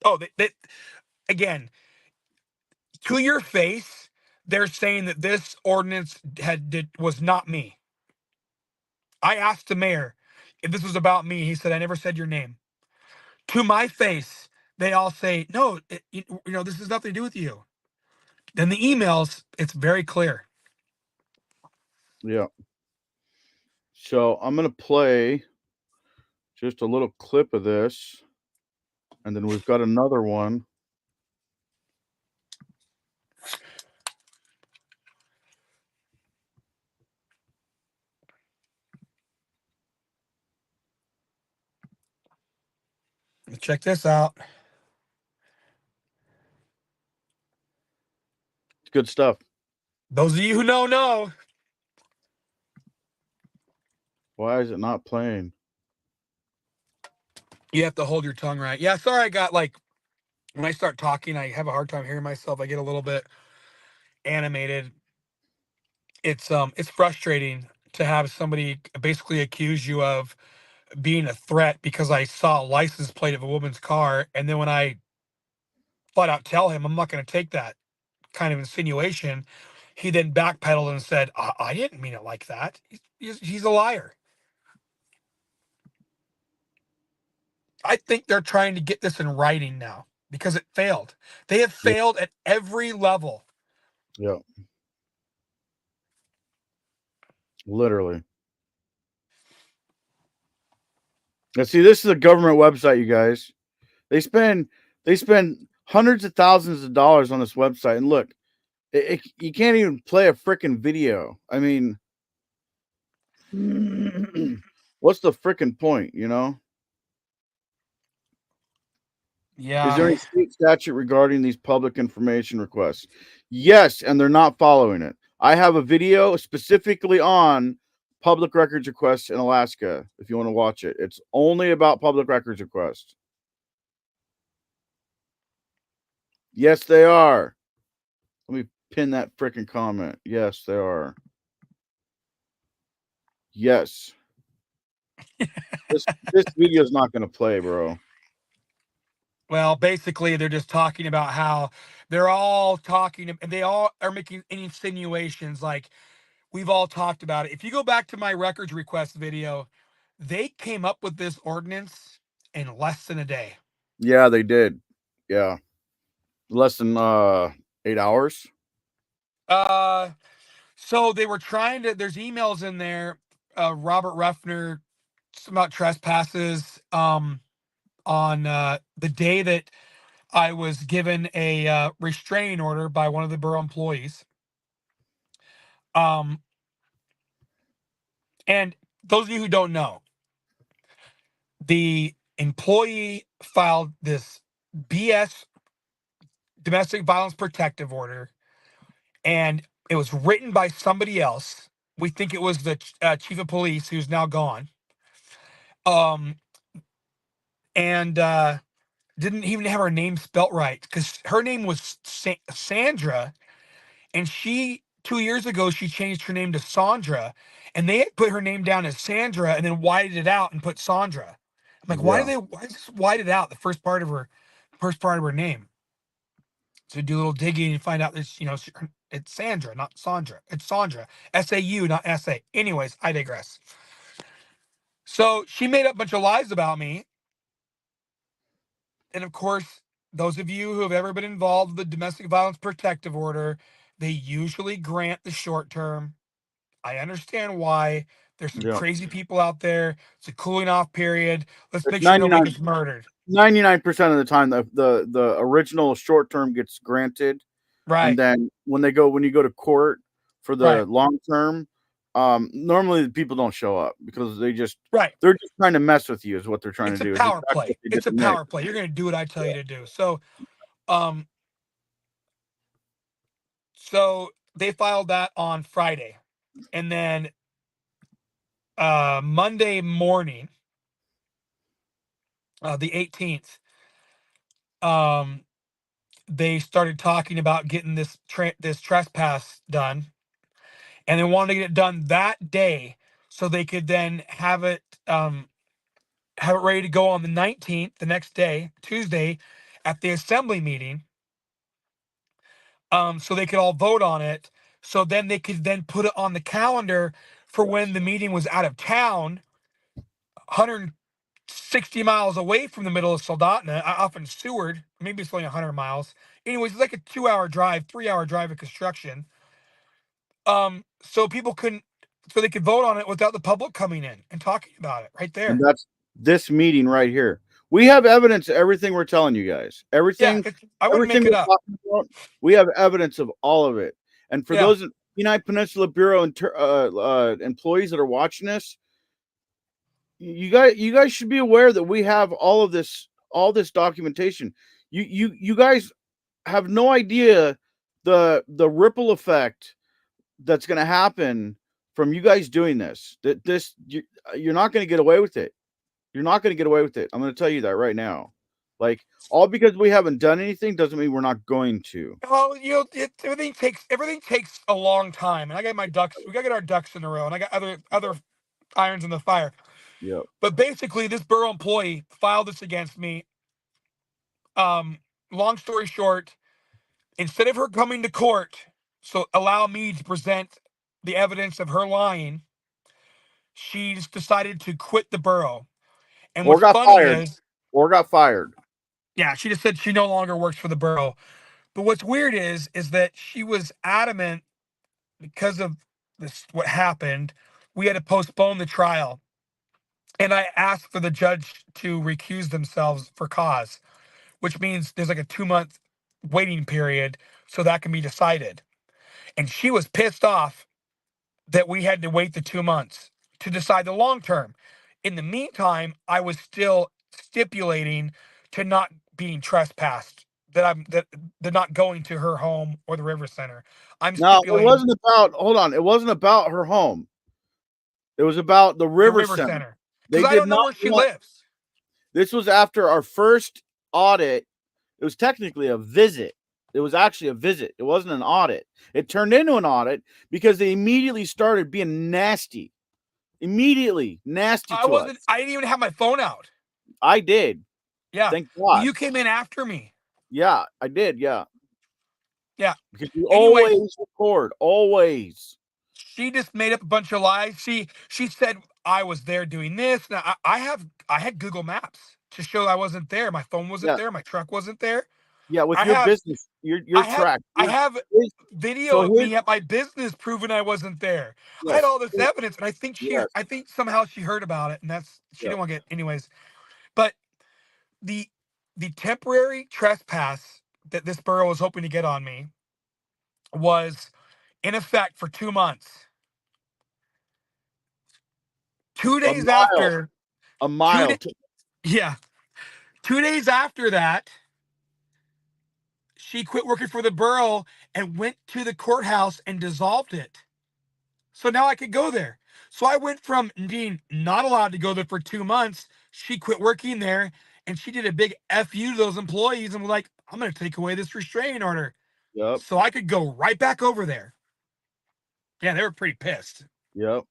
[SPEAKER 2] Oh, they again, to your face, they're saying that this ordinance was not me. I asked the mayor if this was about me. He said, I never said your name. To my face, they all say, no, this has nothing to do with you. Then the emails, it's very clear.
[SPEAKER 1] Yeah. So I'm going to play just a little clip of this, and then we've got another one.
[SPEAKER 2] Check this out.
[SPEAKER 1] It's good stuff.
[SPEAKER 2] Those of you who know.
[SPEAKER 1] Why is it not playing?
[SPEAKER 2] You have to hold your tongue right. Yeah, sorry, I got when I start talking, I have a hard time hearing myself. I get a little bit animated. It's frustrating to have somebody basically accuse you of being a threat because I saw a license plate of a woman's car, and then when I flat out tell him I'm not going to take that kind of insinuation, he then backpedaled and said, I didn't mean it like that. He's a liar. I think they're trying to get this in writing now because it failed. They have failed at every level.
[SPEAKER 1] Yeah. Literally. Now, see, this is a government website, you guys. They spend hundreds of thousands of dollars on this website, and look, you can't even play a freaking video. I mean, what's the freaking point, you know?
[SPEAKER 2] Yeah.
[SPEAKER 1] Is there any state statute regarding these public information requests? Yes, and they're not following it. I have a video specifically on public records requests in Alaska, if you want to watch it. It's only about public records requests. Yes, they are. Let me pin that freaking comment. Yes, they are. Yes. This video is not going to play, bro.
[SPEAKER 2] Well, basically, they're just talking about how they're all talking, and they all are making insinuations like we've all talked about it. If you go back to my records request video, they came up with this ordinance in less than a day.
[SPEAKER 1] Yeah, they did. Yeah. Less than 8 hours.
[SPEAKER 2] So they were trying to, there's emails in there, Robert Ruffner about trespasses on the day that I was given a restraining order by one of the borough employees. And those of you who don't know, the employee filed this BS domestic violence protective order, and it was written by somebody else. We think it was the chief of police, who's now gone. And didn't even have her name spelt right, because her name was Sandra, and she 2 years ago she changed her name to Sandra, and they had put her name down as Sandra and then whited it out and put Sandra. I'm like, why is this whited out, the first part of her name? So do a little digging and find out this, it's Sandra, not Sandra. It's Sandra. S-A-U, not S-A. Anyways, I digress. So she made up a bunch of lies about me. And of course, those of you who have ever been involved with the domestic violence protective order, they usually grant the short term. I understand why. There's some crazy people out there. It's a cooling off period. Let's make sure nobody gets murdered.
[SPEAKER 1] 99% of the time, the original short term gets granted,
[SPEAKER 2] right?
[SPEAKER 1] And then when you go to court for the long term, normally the people don't show up because they're just trying to mess with you, is what they're trying to do.
[SPEAKER 2] It's a power play. It's a power play. You're going to do what I tell you to do. So they filed that on Friday, and then Monday morning, the 18th, they started talking about getting this trespass done, and they wanted to get it done that day so they could then have it ready to go on the 19th, the next day, Tuesday, at the assembly meeting, so they could all vote on it. So then they could then put it on the calendar for when the meeting was out of town, 160 miles away from the middle of Soldotna, off in Seward. Maybe it's only 100 miles. Anyways, it's like a 2-hour drive, 3-hour drive of construction. So people so they could vote on it without the public coming in and talking about it right there.
[SPEAKER 1] And that's this meeting right here. We have evidence of everything we're telling you guys. Everything.
[SPEAKER 2] I wouldn't make it up.
[SPEAKER 1] We have evidence of all of it. And for those United Peninsula Bureau employees that are watching this, you guys should be aware that we have all this documentation. You guys have no idea the ripple effect that's going to happen from you guys doing this. You're not going to get away with it. You're not going to get away with it. I'm going to tell you that right now. Like, all because we haven't done anything doesn't mean we're not going to.
[SPEAKER 2] Well, everything takes a long time, and I got my ducks. We got to get our ducks in a row, and I got other irons in the fire.
[SPEAKER 1] Yeah.
[SPEAKER 2] But basically, this borough employee filed this against me. Long story short, instead of her coming to court, so allow me to present the evidence of her lying, she's decided to quit the borough. And what's funny is,
[SPEAKER 1] got fired.
[SPEAKER 2] Yeah, she just said she no longer works for the borough. But what's weird is that she was adamant, because of this, what happened, we had to postpone the trial. And I asked for the judge to recuse themselves for cause, which means there's like a 2-month waiting period so that can be decided. And she was pissed off that we had to wait the 2 months to decide the long term. In the meantime, I was still stipulating to not being trespassed, that they're not going to her home or the River Center.
[SPEAKER 1] It wasn't about her home. It was about the River Center.
[SPEAKER 2] Because I don't know where she lives.
[SPEAKER 1] This was after our first audit. It was technically a visit. It was actually a visit. It wasn't an audit. It turned into an audit because they immediately started being nasty. Immediately nasty to us.
[SPEAKER 2] I didn't even have my phone out.
[SPEAKER 1] I did.
[SPEAKER 2] Yeah.
[SPEAKER 1] Thank God.
[SPEAKER 2] You came in after me.
[SPEAKER 1] Yeah, I did. Yeah.
[SPEAKER 2] Yeah.
[SPEAKER 1] Because you always record. Always.
[SPEAKER 2] She just made up a bunch of lies. She said I was there doing this. Now I had Google Maps to show I wasn't there. My phone wasn't there. My truck wasn't there.
[SPEAKER 1] Yeah, with your business, your track.
[SPEAKER 2] I have video of me at my business proving I wasn't there. Yes. I had all this evidence, and I think somehow she heard about it, and she didn't want to get anyways. But the temporary trespass that this borough was hoping to get on me was in effect for 2 months. 2 days after
[SPEAKER 1] a mile.
[SPEAKER 2] Yeah. 2 days after that, she quit working for the borough and went to the courthouse and dissolved it. So now I could go there. So I went from being not allowed to go there for 2 months. She quit working there and she did a big FU to those employees and was like, I'm going to take away this restraining order.
[SPEAKER 1] Yep.
[SPEAKER 2] So I could go right back over there. Yeah, they were pretty pissed.
[SPEAKER 1] Yep.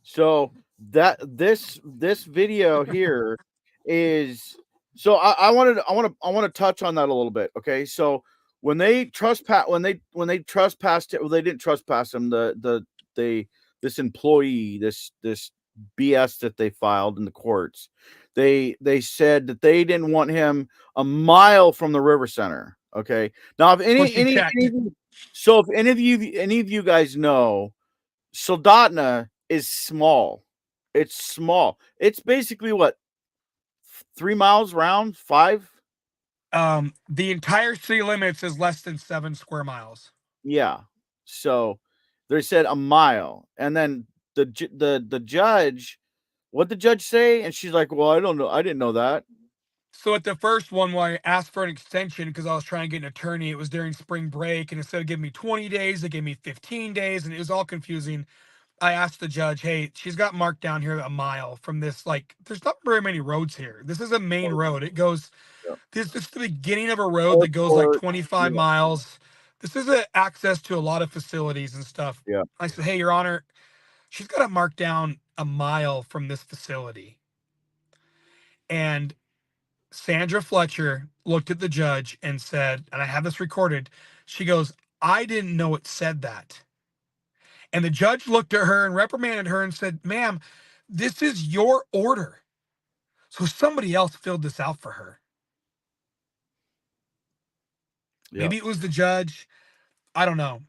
[SPEAKER 1] So this video here is, so I want to touch on that a little bit. Okay. So when they trespassed, when they trespassed it, well, they didn't trespass him. This employee, this BS that they filed in the courts, they said that they didn't want him a mile from the river center. Okay. Now, if any of you, so if any of you guys know, Soldotna is small. It's small. It's basically what, 3 miles round, 5?
[SPEAKER 2] The entire city limits is less than 7 square miles.
[SPEAKER 1] Yeah. So they said a mile, and then the judge, what the judge say? And she's like, "Well, I don't know. I didn't know that."
[SPEAKER 2] So at the first one, where I asked for an extension because I was trying to get an attorney, it was during spring break, and instead of giving me 20 days, they gave me 15 days, and it was all confusing. I asked the judge, "Hey, she's got marked down here a mile from this. Like, there's not very many roads here. This is a main road. It goes.
[SPEAKER 1] Yeah.
[SPEAKER 2] This is the beginning of a road that goes like 25 miles. This is access to a lot of facilities and stuff."
[SPEAKER 1] Yeah.
[SPEAKER 2] I said, "Hey, Your Honor, she's got to mark down a mile from this facility." And Sandra Fletcher looked at the judge and said, and I have this recorded, she goes, "I didn't know it said that." And the judge looked at her and reprimanded her and said, "Ma'am, this is your order. So somebody else filled this out for her."
[SPEAKER 1] Yeah.
[SPEAKER 2] Maybe it was the judge. I don't know.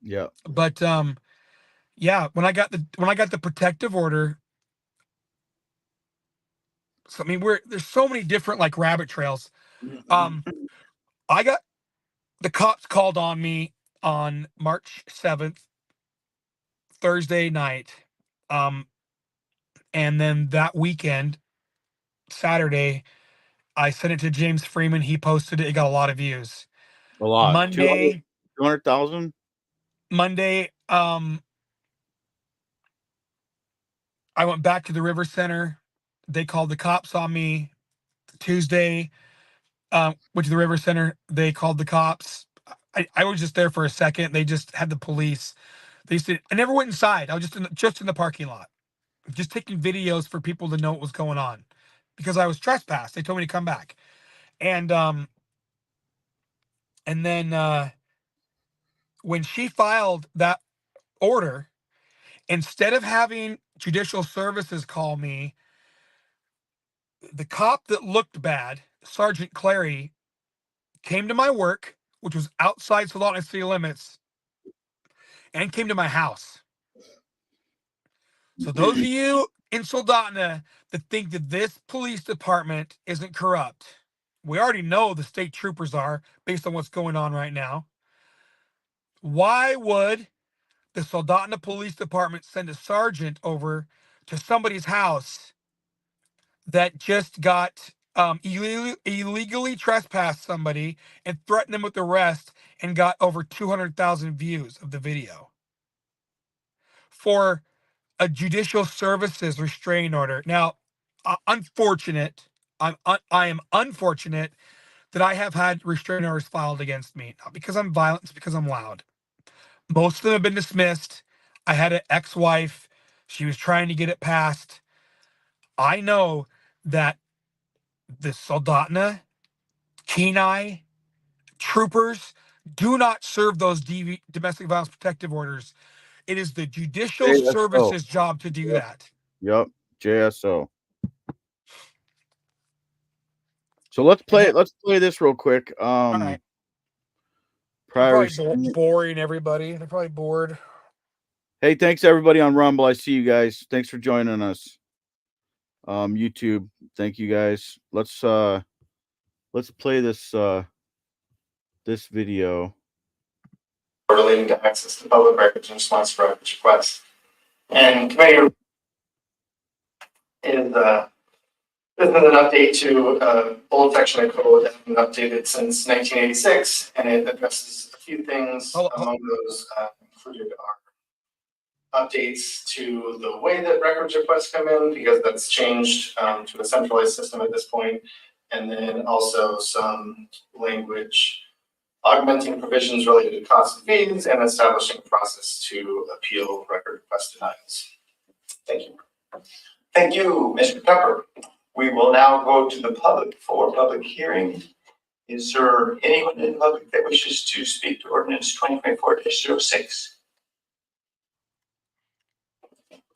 [SPEAKER 1] Yeah.
[SPEAKER 2] But yeah, when I got the protective order, so I mean there's so many different like rabbit trails. I got the cops called on me on March 7th, Thursday night. And then that weekend, Saturday, I sent it to James Freeman. He posted it. It got a lot of views.
[SPEAKER 1] A lot.
[SPEAKER 2] Monday,
[SPEAKER 1] 200,000.
[SPEAKER 2] Monday, I went back to the River Center. They called the cops on me. Tuesday, went to the River Center. They called the cops. I was just there for a second. They just had the police. They said I never went inside. I was just in the parking lot, just taking videos for people to know what was going on, because I was trespassed. They told me to come back, and then when she filed that order, instead of having judicial services call me, the cop that looked bad, Sergeant Clary, came to my work, which was outside Soldotna city limits, and came to my house. So those of you in Soldotna that think that this police department isn't corrupt, we already know the state troopers are based on what's going on right now. Why would the Soldotna Police Department send a sergeant over to somebody's house that just got illegally trespassed somebody and threatened them with arrest and got over 200,000 views of the video for a judicial services restraining order? Now, unfortunate. I am unfortunate that I have had restraining orders filed against me, not because I'm violent, it's because I'm loud. Most of them have been dismissed. I had an ex-wife. She was trying to get it passed. I know that the Soldotna, Kenai, troopers do not serve those domestic violence protective orders. It is the judicial
[SPEAKER 1] JSO.
[SPEAKER 2] services job to do
[SPEAKER 1] Yep.
[SPEAKER 2] that.
[SPEAKER 1] Yep. JSO. So let's play this real quick.
[SPEAKER 2] All right. Probably boring everybody. They're probably bored.
[SPEAKER 1] Hey, thanks everybody on Rumble. I see you guys. Thanks for joining us. YouTube, thank you guys. Let's play this this video.
[SPEAKER 5] Relating to access to public records in response to records requests. And committee is This is an update to old section of code that has been updated since 1986, and it addresses a few things. Among those included are updates to the way that records requests come in, because that's changed to a centralized system at this point, and then also some language augmenting provisions related to costs and fees, and establishing a process to appeal record request denials. Thank you.
[SPEAKER 6] Thank you, Mr. Pepper. We will now go to the public for public hearing. Is there anyone in the public that wishes to speak to ordinance 2024-06?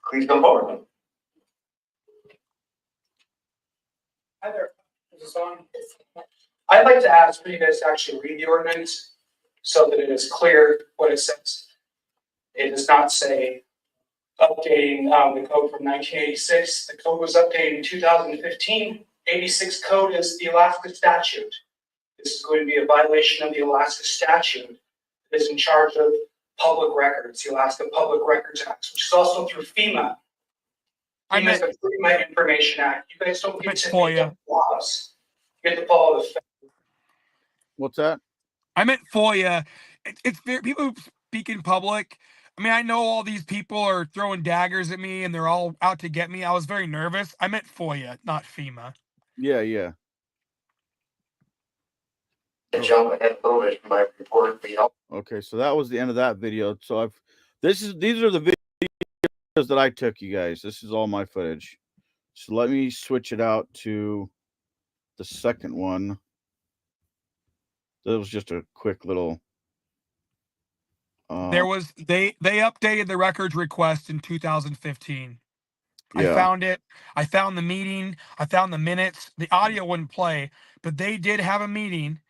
[SPEAKER 6] Please come forward.
[SPEAKER 3] Hi there. Is this on? I'd like to ask for you guys to actually read the ordinance so that it is clear what it says. It does not say updating the code from 1986. The code was updated in 2015. 86 code is the Alaska statute. This is going to be a violation of the Alaska statute that is in charge of public records, the Alaska Public Records Act, which is also through FEMA. FEMA's the Freedom of Information Act. You guys don't get to make up laws. You get to follow the.
[SPEAKER 1] What's that?
[SPEAKER 2] I meant FOIA. It's very, people who speak in public. I mean, I know all these people are throwing daggers at me and they're all out to get me. I was very nervous. I meant FOIA, not FEMA.
[SPEAKER 1] Yeah.
[SPEAKER 5] Jump ahead a little bit from my report.
[SPEAKER 1] Okay, so that was the end of that video. So these are the videos that I took, you guys. This is all my footage. So let me switch it out to the second one. That was just a quick little.
[SPEAKER 2] There was they updated the records request in 2015.
[SPEAKER 1] Yeah.
[SPEAKER 2] I found it. I found the meeting. I found the minutes. The audio wouldn't play, but they did have a meeting,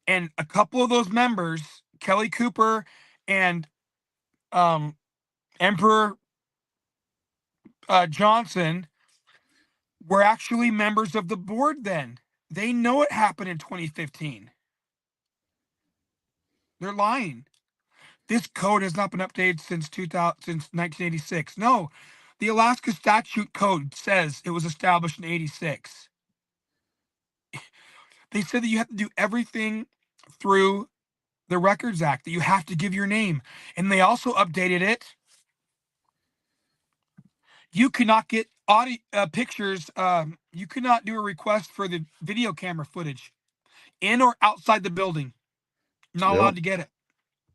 [SPEAKER 2] and a couple of those members, Kelly Cooper and Emperor Johnson, were actually members of the board then. They know it happened in 2015. They're lying. This code has not been updated since 1986. No, the Alaska statute code says it was established in 86. They said that you have to do everything through the Records Act, that you have to give your name. And they also updated it. You cannot get audio pictures. You cannot do a request for the video camera footage in or outside the building. Not allowed to get it.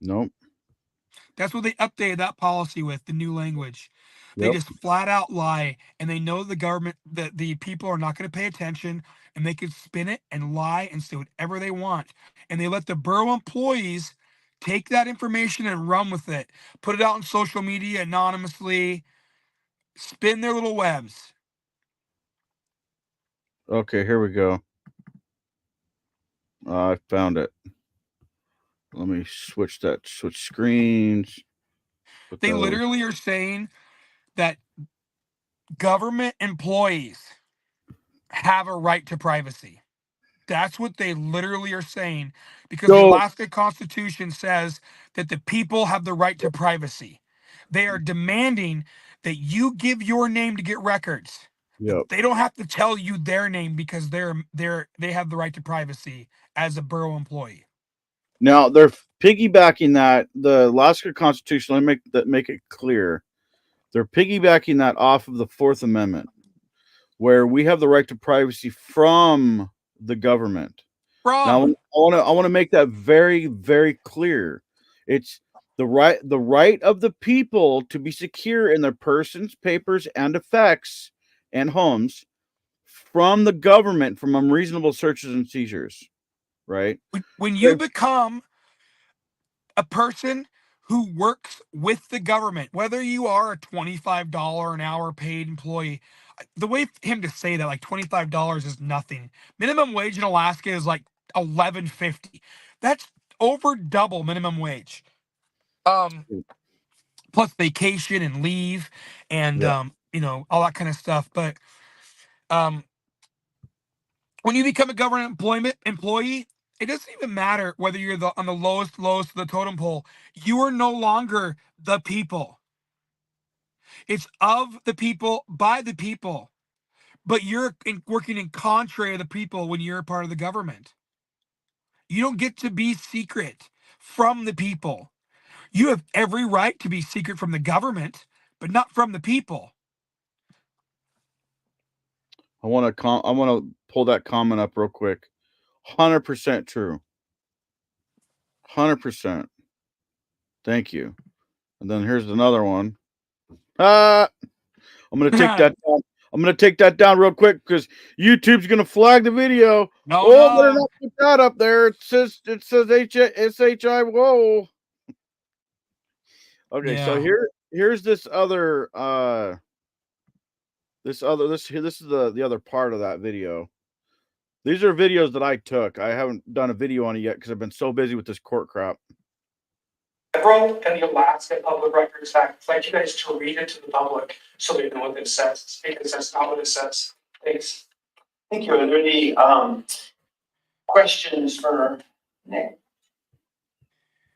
[SPEAKER 1] Nope.
[SPEAKER 2] That's what they updated that policy with, the new language. They just flat out lie, and they know the government, that the people are not going to pay attention, and they can spin it and lie and say whatever they want. And they let the borough employees take that information and run with it, put it out on social media anonymously, spin their little webs.
[SPEAKER 1] Okay, here we go. I found it. Let me switch screens.
[SPEAKER 2] They literally are saying that government employees have a right to privacy. That's what they literally are saying, because the Alaska Constitution says that the people have the right to privacy. They are demanding that you give your name to get records.
[SPEAKER 1] Yep.
[SPEAKER 2] They don't have to tell you their name because they have the right to privacy as a borough employee.
[SPEAKER 1] Now they're piggybacking that, the Alaska Constitution. Let me make it clear. They're piggybacking that off of the Fourth Amendment, where we have the right to privacy from the government. Now, I want to make that very, very clear. It's the right of the people to be secure in their persons, papers, and effects and homes from the government from unreasonable searches and seizures. Right?
[SPEAKER 2] When you become a person who works with the government, whether you are a $25 an hour paid employee, the way for him to say that, like $25 is nothing. Minimum wage in Alaska is like $11.50. That's over double minimum wage. Plus vacation and leave and all that kind of stuff. But when you become a government employee, it doesn't even matter whether you're on the lowest of the totem pole. You are no longer the people. It's of the people, by the people. but you're working in contrary to the people when you're a part of the government. You don't get to be secret from the people. You have every right to be secret from the government, but not from the people.
[SPEAKER 1] I want to pull that comment up real quick. 100% true. 100%. Thank you. And then here's another one. I'm gonna take that down. I'm gonna take that down real quick because YouTube's gonna flag the video.
[SPEAKER 2] No,
[SPEAKER 1] Better
[SPEAKER 2] no.
[SPEAKER 1] not put that up there. It says SHI. Whoa. Okay, so
[SPEAKER 2] Yeah.
[SPEAKER 1] here's this other this is the other part of that video. These are videos that I took. I haven't done a video on it yet because I've been so busy with this court crap.
[SPEAKER 3] Federal and the Alaska Public Records Act. I'd like you guys to read it to the public so they know what this says, because that's not what it says. Thanks.
[SPEAKER 6] Thank you. Are there any questions for Nick?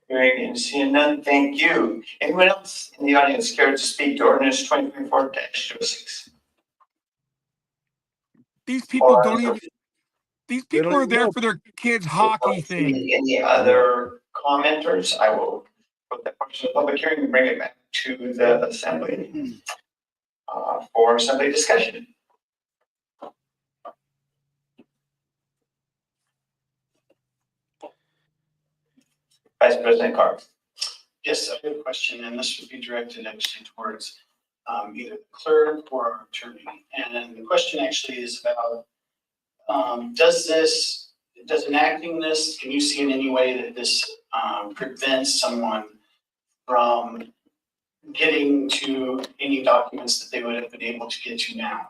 [SPEAKER 6] Hearing and seeing none, thank you. Anyone else in the audience care to speak to ordinance 2024-06?
[SPEAKER 2] These people
[SPEAKER 6] Or
[SPEAKER 2] don't even. These people are there for their kids' hockey thing.
[SPEAKER 6] any other commenters? I will put that question to the public hearing and bring it back to the assembly for assembly discussion. Vice President Carr.
[SPEAKER 7] Yes, I have a question, and this would be directed actually towards either the clerk or our attorney. And the question actually is about, does enacting this, can you see in any way that this prevents someone from getting to any documents that they would have been able to get to now?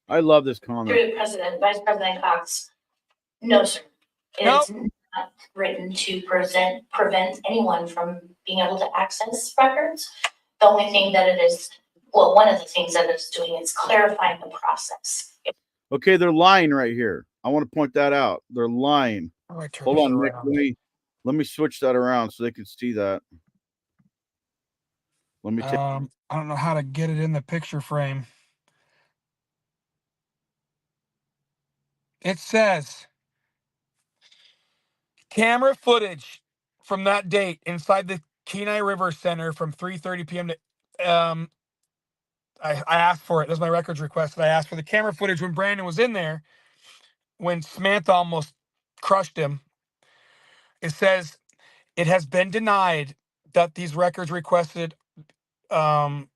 [SPEAKER 1] I love this comment.
[SPEAKER 8] Through the president, Vice President Cox. No, sir. It's not written to prevent anyone from being able to access records. The only thing that it is, well, one of the things that it's doing is clarifying the process.
[SPEAKER 1] Okay, they're lying right here. I want to point that out. They're lying. Hold on, Nick. Let me switch that around so they can see that. Let me take.
[SPEAKER 2] I don't know how to get it in the picture frame. It says camera footage from that date inside the Kenai River Center from 3:30 p.m. to I asked for it. That's my records request. I asked for the camera footage when Brandon was in there, when Samantha almost crushed him. It says it has been denied that these records requested. I'm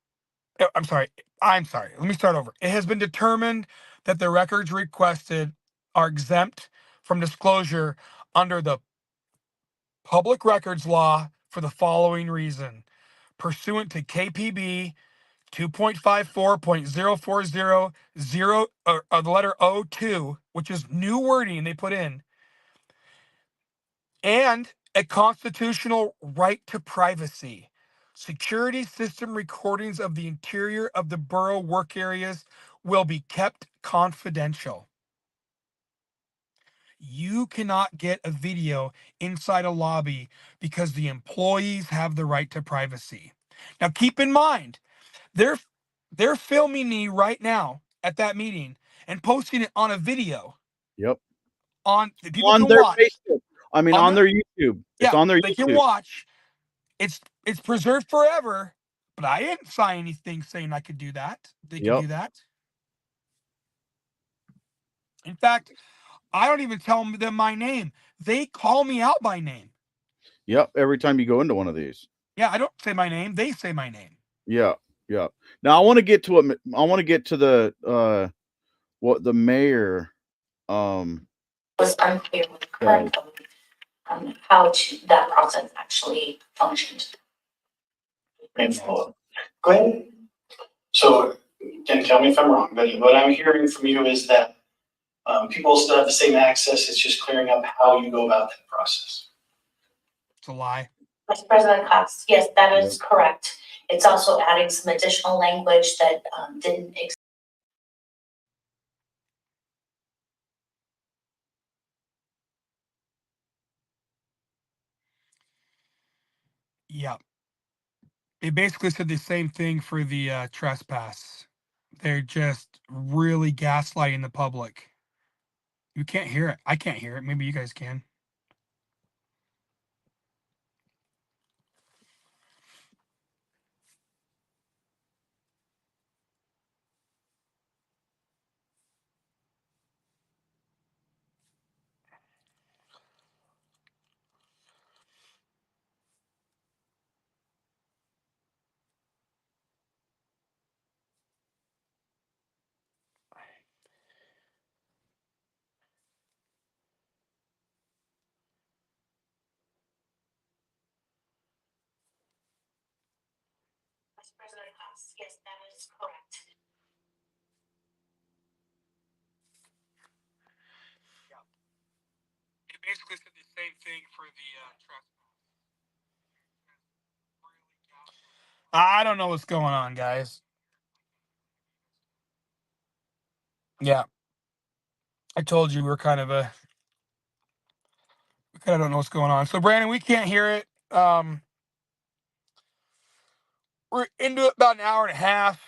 [SPEAKER 2] sorry. Let me start over. It has been determined that the records requested are exempt from disclosure under the public records law for the following reason. Pursuant to KPB 2.54.0400, the letter O2, which is new wording they put in, and a constitutional right to privacy. Security system recordings of the interior of the borough work areas will be kept confidential. You cannot get a video inside a lobby because the employees have the right to privacy. Now keep in mind, they're filming me right now at that meeting and posting it on a video.
[SPEAKER 1] Yep.
[SPEAKER 2] People
[SPEAKER 1] on
[SPEAKER 2] can
[SPEAKER 1] their
[SPEAKER 2] watch.
[SPEAKER 1] Facebook. I mean, on their YouTube. It's on their
[SPEAKER 2] they
[SPEAKER 1] YouTube.
[SPEAKER 2] can watch. It's preserved forever, but I didn't sign anything saying I could do that. They can do that. In fact, I don't even tell them my name. They call me out by name.
[SPEAKER 1] Yep. Every time you go into one of these.
[SPEAKER 2] Yeah, I don't say my name. They say my name.
[SPEAKER 1] Yeah. Yeah. Now I want to get to it. I want to get to the what the mayor
[SPEAKER 8] Was unclear with the current code how that process actually functioned.
[SPEAKER 7] Go ahead. So, can tell me if I'm wrong, but what I'm hearing from you is that people still have the same access. It's just clearing up how you go about that process.
[SPEAKER 2] It's a lie.
[SPEAKER 8] Vice President Cox, yes, that is correct. It's also adding some additional language that didn't exist.
[SPEAKER 2] Yeah. They basically said the same thing for the trespass. They're just really gaslighting the public. You can't hear it. I can't hear it. Maybe you guys can.
[SPEAKER 8] Vice President Cox, yes, that is correct.
[SPEAKER 2] They basically said the same thing for the trespass. I don't know what's going on, guys. Yeah. I told you we kind of don't know what's going on. So Brandon, we can't hear it. We're into it about an hour and a half.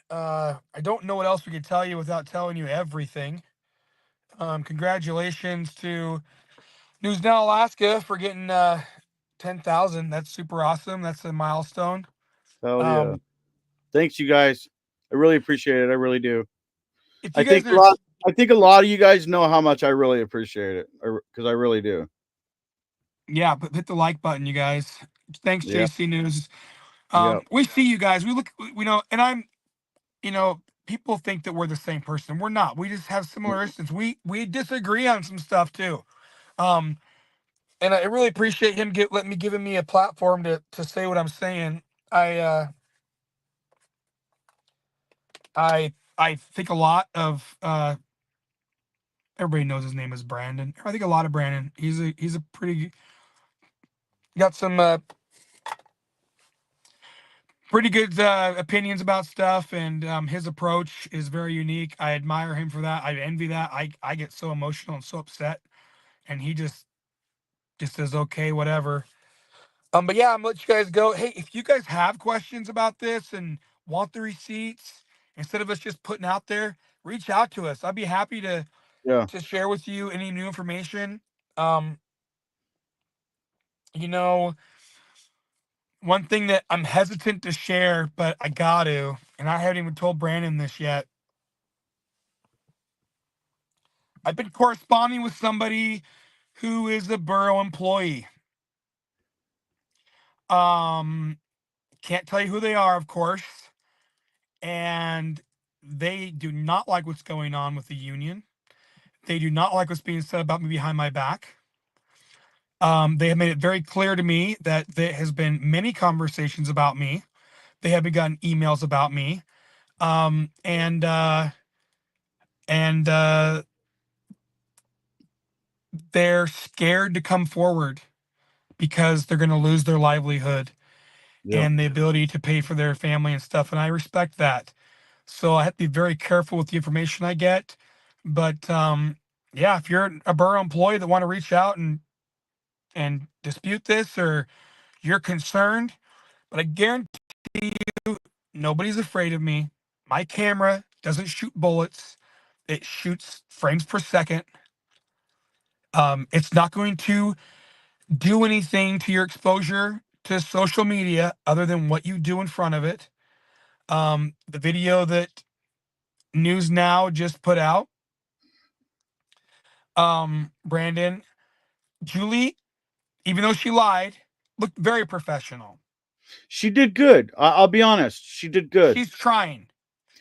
[SPEAKER 2] I don't know what else we could tell you without telling you everything. Congratulations to NewsNow Alaska for getting 10,000. That's super awesome. That's a milestone.
[SPEAKER 1] Hell yeah. Thanks, you guys. I really appreciate it. I really do.
[SPEAKER 2] If
[SPEAKER 1] I
[SPEAKER 2] you guys
[SPEAKER 1] think a lot of you guys know how much I really appreciate it, because I really do.
[SPEAKER 2] Yeah, but hit the like button, you guys. Thanks,
[SPEAKER 1] Yeah.
[SPEAKER 2] JC News.
[SPEAKER 1] Yeah.
[SPEAKER 2] We see you guys. We know, and I'm, people think that we're the same person. We're not. We just have similar instances. We disagree on some stuff too. And I really appreciate him giving me a platform to say what I'm saying. I think a lot of everybody knows his name is Brandon. I think a lot of Brandon. He's a pretty got some pretty good opinions about stuff, and his approach is very unique. I admire him for that. I envy that. I get so emotional and so upset, and he just says okay, whatever. But yeah, I'm gonna let you guys go. Hey, if you guys have questions about this and want the receipts, instead of us just putting out there, reach out to us. I'd be happy to share with you any new information. One thing that I'm hesitant to share, but I got to, and I haven't even told Brandon this yet. I've been corresponding with somebody who is a borough employee. Can't tell you who they are, of course. And they do not like what's going on with the union. They do not like what's being said about me behind my back. They have made it very clear to me that there has been many conversations about me. They have gotten emails about me. And they're scared to come forward because they're going to lose their livelihood and the ability to pay for their family and stuff. And I respect that. So I have to be very careful with the information I get. But yeah, if you're a borough employee that want to reach out and dispute this, or you're concerned, but I guarantee you, nobody's afraid of me. My camera doesn't shoot bullets. It shoots frames per second. It's not going to do anything to your exposure to social media other than what you do in front of it. The video that NewsNow just put out, Brandon, Julie, even though she lied, looked very professional.
[SPEAKER 1] She did good. I'll be honest. She did good.
[SPEAKER 2] She's trying.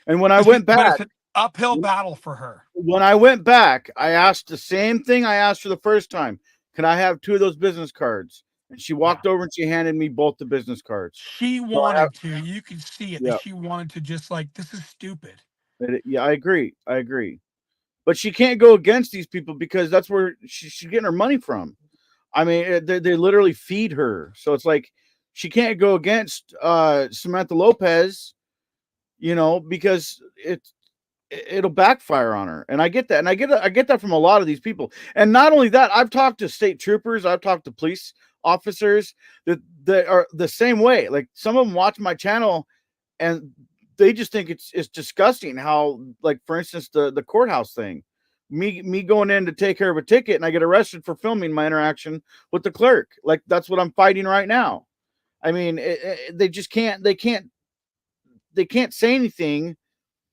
[SPEAKER 1] And when I went back,
[SPEAKER 2] but it's an uphill battle for her.
[SPEAKER 1] When I went back, I asked the same thing I asked her the first time. Can I have 2 of those business cards? And she walked over and she handed me both the business cards.
[SPEAKER 2] She wanted to. You could see it.
[SPEAKER 1] Yeah.
[SPEAKER 2] That she wanted to just like, this is stupid.
[SPEAKER 1] Yeah, I agree. But she can't go against these people because that's where she's getting her money from. I mean, they literally feed her. So it's like she can't go against Samantha Lopez, because it'll backfire on her. And I get that. And I get that from a lot of these people. And not only that, I've talked to state troopers, I've talked to police officers that that are the same way. Like some of them watch my channel and they just think it's disgusting how, like, for instance, the courthouse thing, me going in to take care of a ticket and I get arrested for filming my interaction with the clerk. Like that's what I'm fighting right now. I mean, they just can't say anything,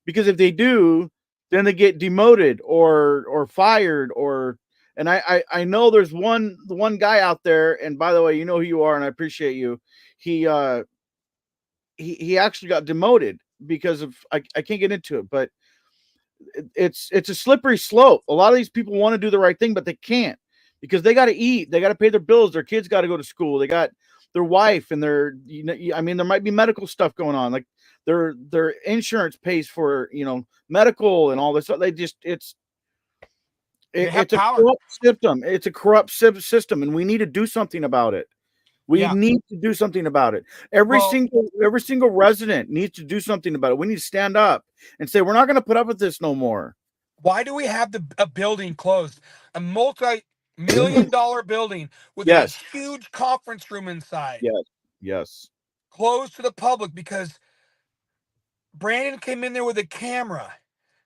[SPEAKER 1] because if they do, then they get demoted or fired. Or and I know there's one guy out there, and by the way, you know who you are and I appreciate you. He actually got demoted because of, I can't get into it, but it's a slippery slope. A lot of these people want to do the right thing, but they can't, because they got to eat, they got to pay their bills, their kids got to go to school, they got their wife and their, you know, I mean, there might be medical stuff going on, like their insurance pays for, you know, medical and all this. They just it's a corrupt system. It's a corrupt system, and we need to do something about it. We need to do something about it. Every single resident needs to do something about it. We need to stand up and say, we're not going to put up with this no more.
[SPEAKER 2] Why do we have a building closed? A multi-million-dollar building with a huge conference room inside.
[SPEAKER 1] Yes.
[SPEAKER 2] Closed to the public because Brandon came in there with a camera.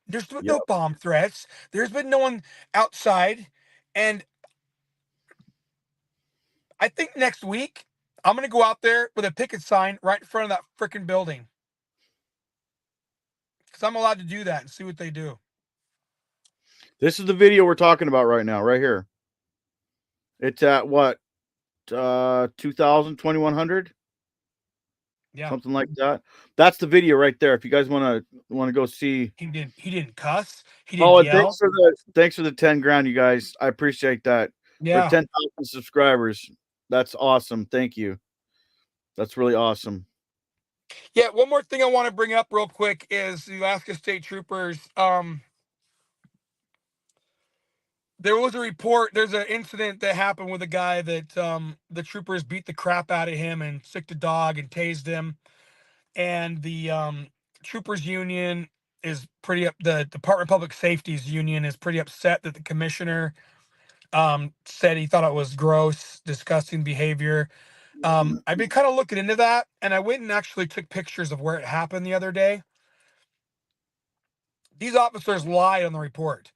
[SPEAKER 2] There's been no bomb threats. There's been no one outside. And I think next week, I'm going to go out there with a picket sign right in front of that freaking building. Because I'm allowed to do that and see what they do.
[SPEAKER 1] This is the video we're talking about right now, right here. It's at what? 2,000, 2,100?
[SPEAKER 2] Yeah.
[SPEAKER 1] Something like that. That's the video right there. If you guys want to go see.
[SPEAKER 2] He didn't cuss. He didn't yell.
[SPEAKER 1] Thanks for the 10 grand, you guys. I appreciate that.
[SPEAKER 2] Yeah.
[SPEAKER 1] For 10,000 subscribers. That's awesome. Thank you. That's really awesome.
[SPEAKER 2] Yeah, one more thing I want to bring up real quick is the Alaska State Troopers. There was a report. There's an incident that happened with a guy that the troopers beat the crap out of him and sicked a dog and tased him. And the troopers union is pretty up. The Department of Public Safety's union is pretty upset that the commissioner said he thought it was gross, disgusting behavior. I've been kind of looking into that, and I went and actually took pictures of where it happened the other day. These officers lied on the report.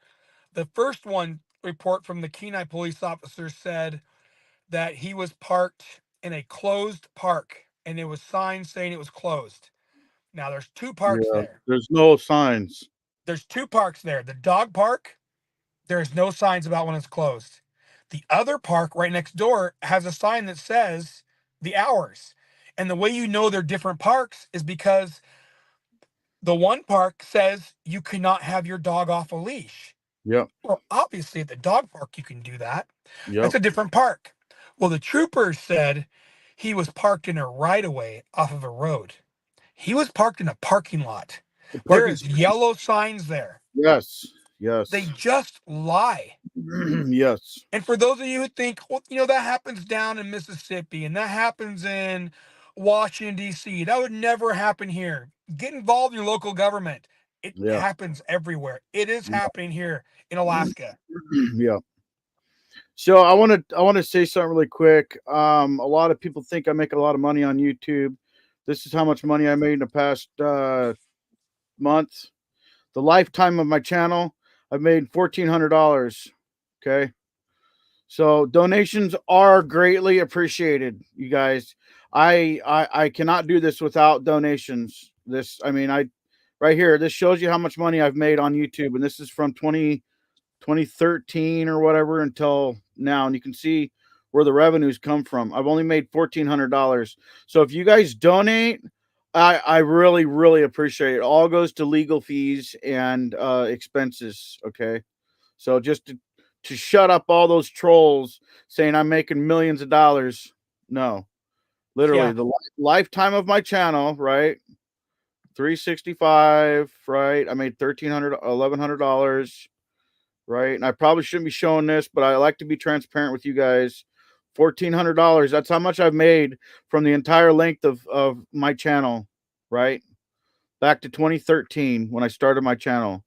[SPEAKER 2] The first one report from the Kenai police officer said that he was parked in a closed park, and there was signs saying it was closed. Now there's two parks there.
[SPEAKER 1] There's no signs.
[SPEAKER 2] There's two parks there. The dog park, there's no signs about when it's closed. The other park right next door has a sign that says the hours. And the way you know they're different parks is because the one park says you cannot have your dog off a leash.
[SPEAKER 1] Yep.
[SPEAKER 2] Well, obviously at the dog park you can do that.
[SPEAKER 1] Yep.
[SPEAKER 2] That's a different park. Well, the troopers said he was parked in a right-of-way off of a road. He was parked in a parking lot. There is yellow signs there.
[SPEAKER 1] Yes.
[SPEAKER 2] They just lie.
[SPEAKER 1] Yes.
[SPEAKER 2] And for those of you who think, well, you know, that happens down in Mississippi and that happens in Washington, D.C., that would never happen here. Get involved in your local government. It happens everywhere. It is happening here in Alaska.
[SPEAKER 1] Yeah. So I want to say something really quick. A lot of people think I make a lot of money on YouTube. This is how much money I made in the past month. The lifetime of my channel, I've made $1,400. Okay. So donations are greatly appreciated, you guys. I cannot do this without donations. Right here, this shows you how much money I've made on YouTube, and this is from 2013 or whatever until now, and you can see where the revenues come from. I've only made $1,400. So if you guys donate, I really, really appreciate it. It all goes to legal fees and expenses. Okay. So just to shut up all those trolls saying I'm making millions of dollars. No, literally the lifetime of my channel, right? 365, right? I made $1,100, right? And I probably shouldn't be showing this, but I like to be transparent with you guys. $1,400. That's how much I've made from the entire length of my channel, right? Back to 2013 when I started my channel.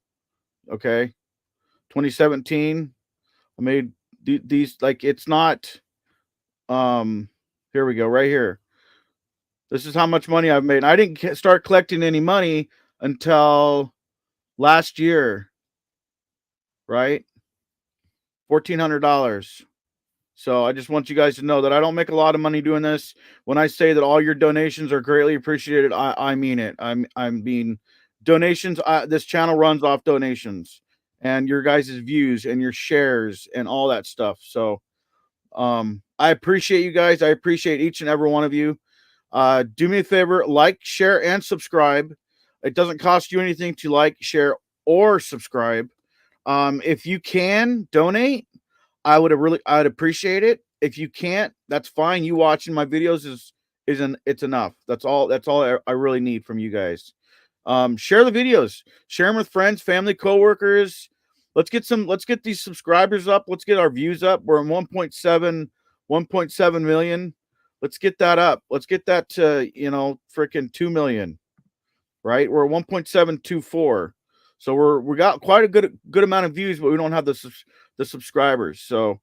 [SPEAKER 1] Okay. 2017, I made these, like, it's not Here we go, right here. This is how much money I've made. I didn't start collecting any money until last year, right? $1,400. So I just want you guys to know that I don't make a lot of money doing this. When I say that all your donations are greatly appreciated, I mean it. I'm being donations. This channel runs off donations and your guys' views and your shares and all that stuff. So I appreciate you guys. I appreciate each and every one of you. Do me a favor, like, share, and subscribe. It doesn't cost you anything to like, share, or subscribe. If you can donate, I'd appreciate it. If you can't, that's fine. You watching my videos it's enough. That's all I really need from you guys. Share the videos, share them with friends, family, coworkers. Let's get these subscribers up. Let's get our views up. We're in 1.7 million. Let's get that up. Let's get that to, freaking 2 million, right? We're at 1.724. So we got quite a good amount of views, but we don't have the subscribers. So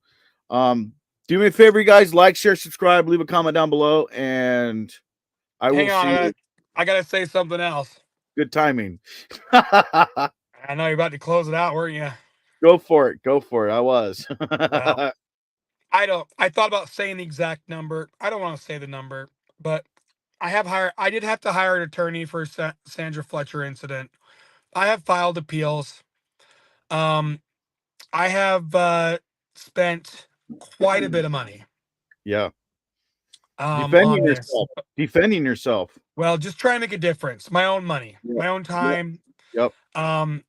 [SPEAKER 1] do me a favor, you guys, like, share, subscribe, leave a comment down below, and I will see you.
[SPEAKER 2] I gotta say something else.
[SPEAKER 1] Good timing.
[SPEAKER 2] I know you're about to close it out, weren't you?
[SPEAKER 1] Go for it. I was.
[SPEAKER 2] Well, I thought about saying the exact number. I don't want to say the number, but I did have to hire an attorney for Sandra Fletcher incident. I have filed appeals. I have spent quite a bit of money.
[SPEAKER 1] Yeah.
[SPEAKER 2] Defending
[SPEAKER 1] yourself.
[SPEAKER 2] Well, just trying to make a difference. My own money, my own time.
[SPEAKER 1] Yep.
[SPEAKER 2] And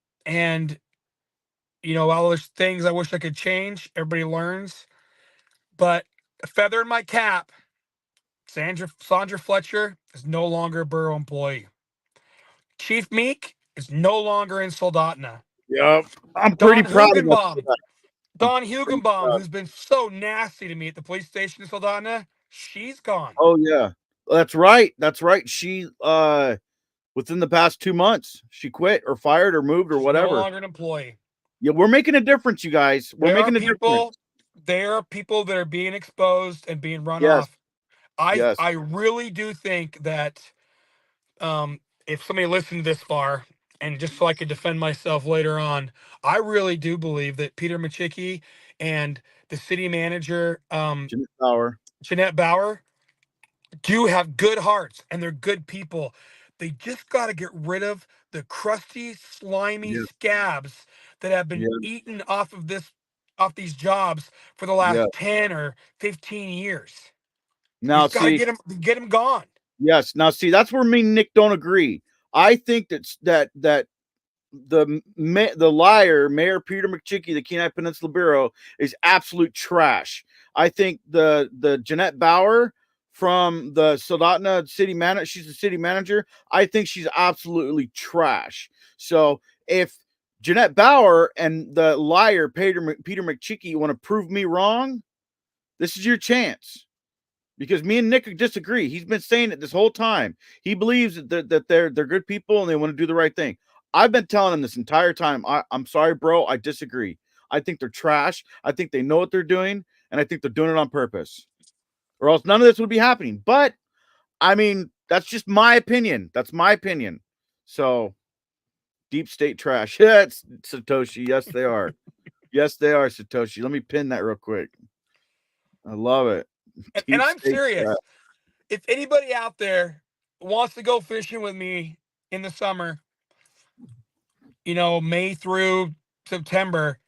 [SPEAKER 2] all those things I wish I could change. Everybody learns. But a feather in my cap, Sandra Fletcher is no longer a borough employee. Chief Meek is no longer in Soldotna.
[SPEAKER 1] Yep. I'm pretty proud of that.
[SPEAKER 2] Don Hugenbaum, who's been so nasty to me at the police station in Soldotna, she's gone.
[SPEAKER 1] Oh yeah. That's right. She within the past 2 months, she quit or fired or moved or whatever.
[SPEAKER 2] No longer an employee.
[SPEAKER 1] Yeah, we're making a difference, you guys. We're making a difference.
[SPEAKER 2] There are people that are being exposed and being run off. I really do think that if somebody listened this far, and just so I could defend myself later on, I really do believe that Peter Machicki and the city manager, Jeanette Bauer, do have good hearts and they're good people. They just got to get rid of the crusty, slimy scabs that have been eaten off these jobs for the last 10 or 15 years.
[SPEAKER 1] Now, see,
[SPEAKER 2] get them gone.
[SPEAKER 1] Yes. Now, see, that's where me and Nick don't agree. I think that the liar, Mayor Peter McChickey, the Kenai Peninsula Bureau, is absolute trash. I think the Jeanette Bauer from the Soldotna city manager, she's the city manager. I think she's absolutely trash. So if Jeanette Bauer and the liar Peter McChickey want to prove me wrong, this is your chance. Because me and Nick disagree. He's been saying it this whole time. He believes that they're good people and they want to do the right thing. I've been telling him this entire time. I'm sorry, bro. I disagree. I think they're trash. I think they know what they're doing, and I think they're doing it on purpose. Or else none of this would be happening. But, I mean, that's just my opinion. That's my opinion. So, deep state trash. Yeah, it's Satoshi. Yes, they are. Yes, they are, Satoshi. Let me pin that real quick. I love it.
[SPEAKER 2] And I'm serious. If anybody out there wants to go fishing with me in the summer, May through September,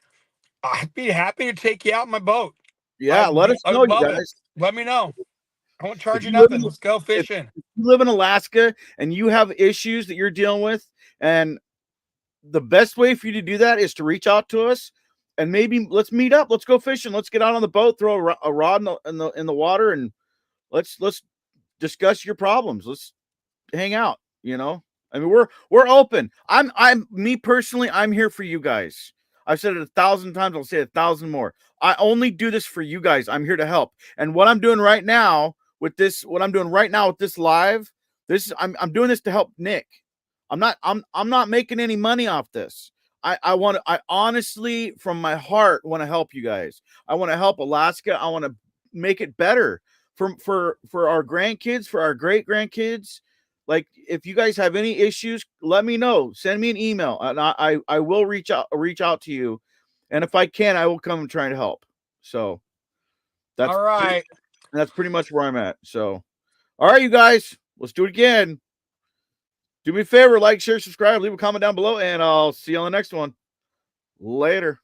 [SPEAKER 2] I'd be happy to take you out in my boat.
[SPEAKER 1] Yeah, let us know, you guys.
[SPEAKER 2] Let me know. I won't charge you nothing. Let's go fishing.
[SPEAKER 1] If you live in Alaska and you have issues that you're dealing with, and the best way for you to do that is to reach out to us. And maybe let's meet up. Let's go fishing. Let's get out on the boat, throw a rod in the water, and let's discuss your problems. Let's hang out. I mean, we're open. Me personally, I'm here for you guys. I've said it 1,000 times. I'll say it 1,000 more. I only do this for you guys. I'm here to help. And what I'm doing right now with this live, I'm doing this to help Nick. I'm not making any money off this. I honestly, from my heart, want to help you guys. I want to help Alaska. I want to make it better. for our grandkids, for our great grandkids. Like, if you guys have any issues, let me know. Send me an email, and I will reach out to you. And if I can, I will come and try to help. So that's
[SPEAKER 2] All right.
[SPEAKER 1] that's pretty much where I'm at. So, all right, you guys, let's do it again. Do me a favor, like, share, subscribe, leave a comment down below, and I'll see you on the next one. Later.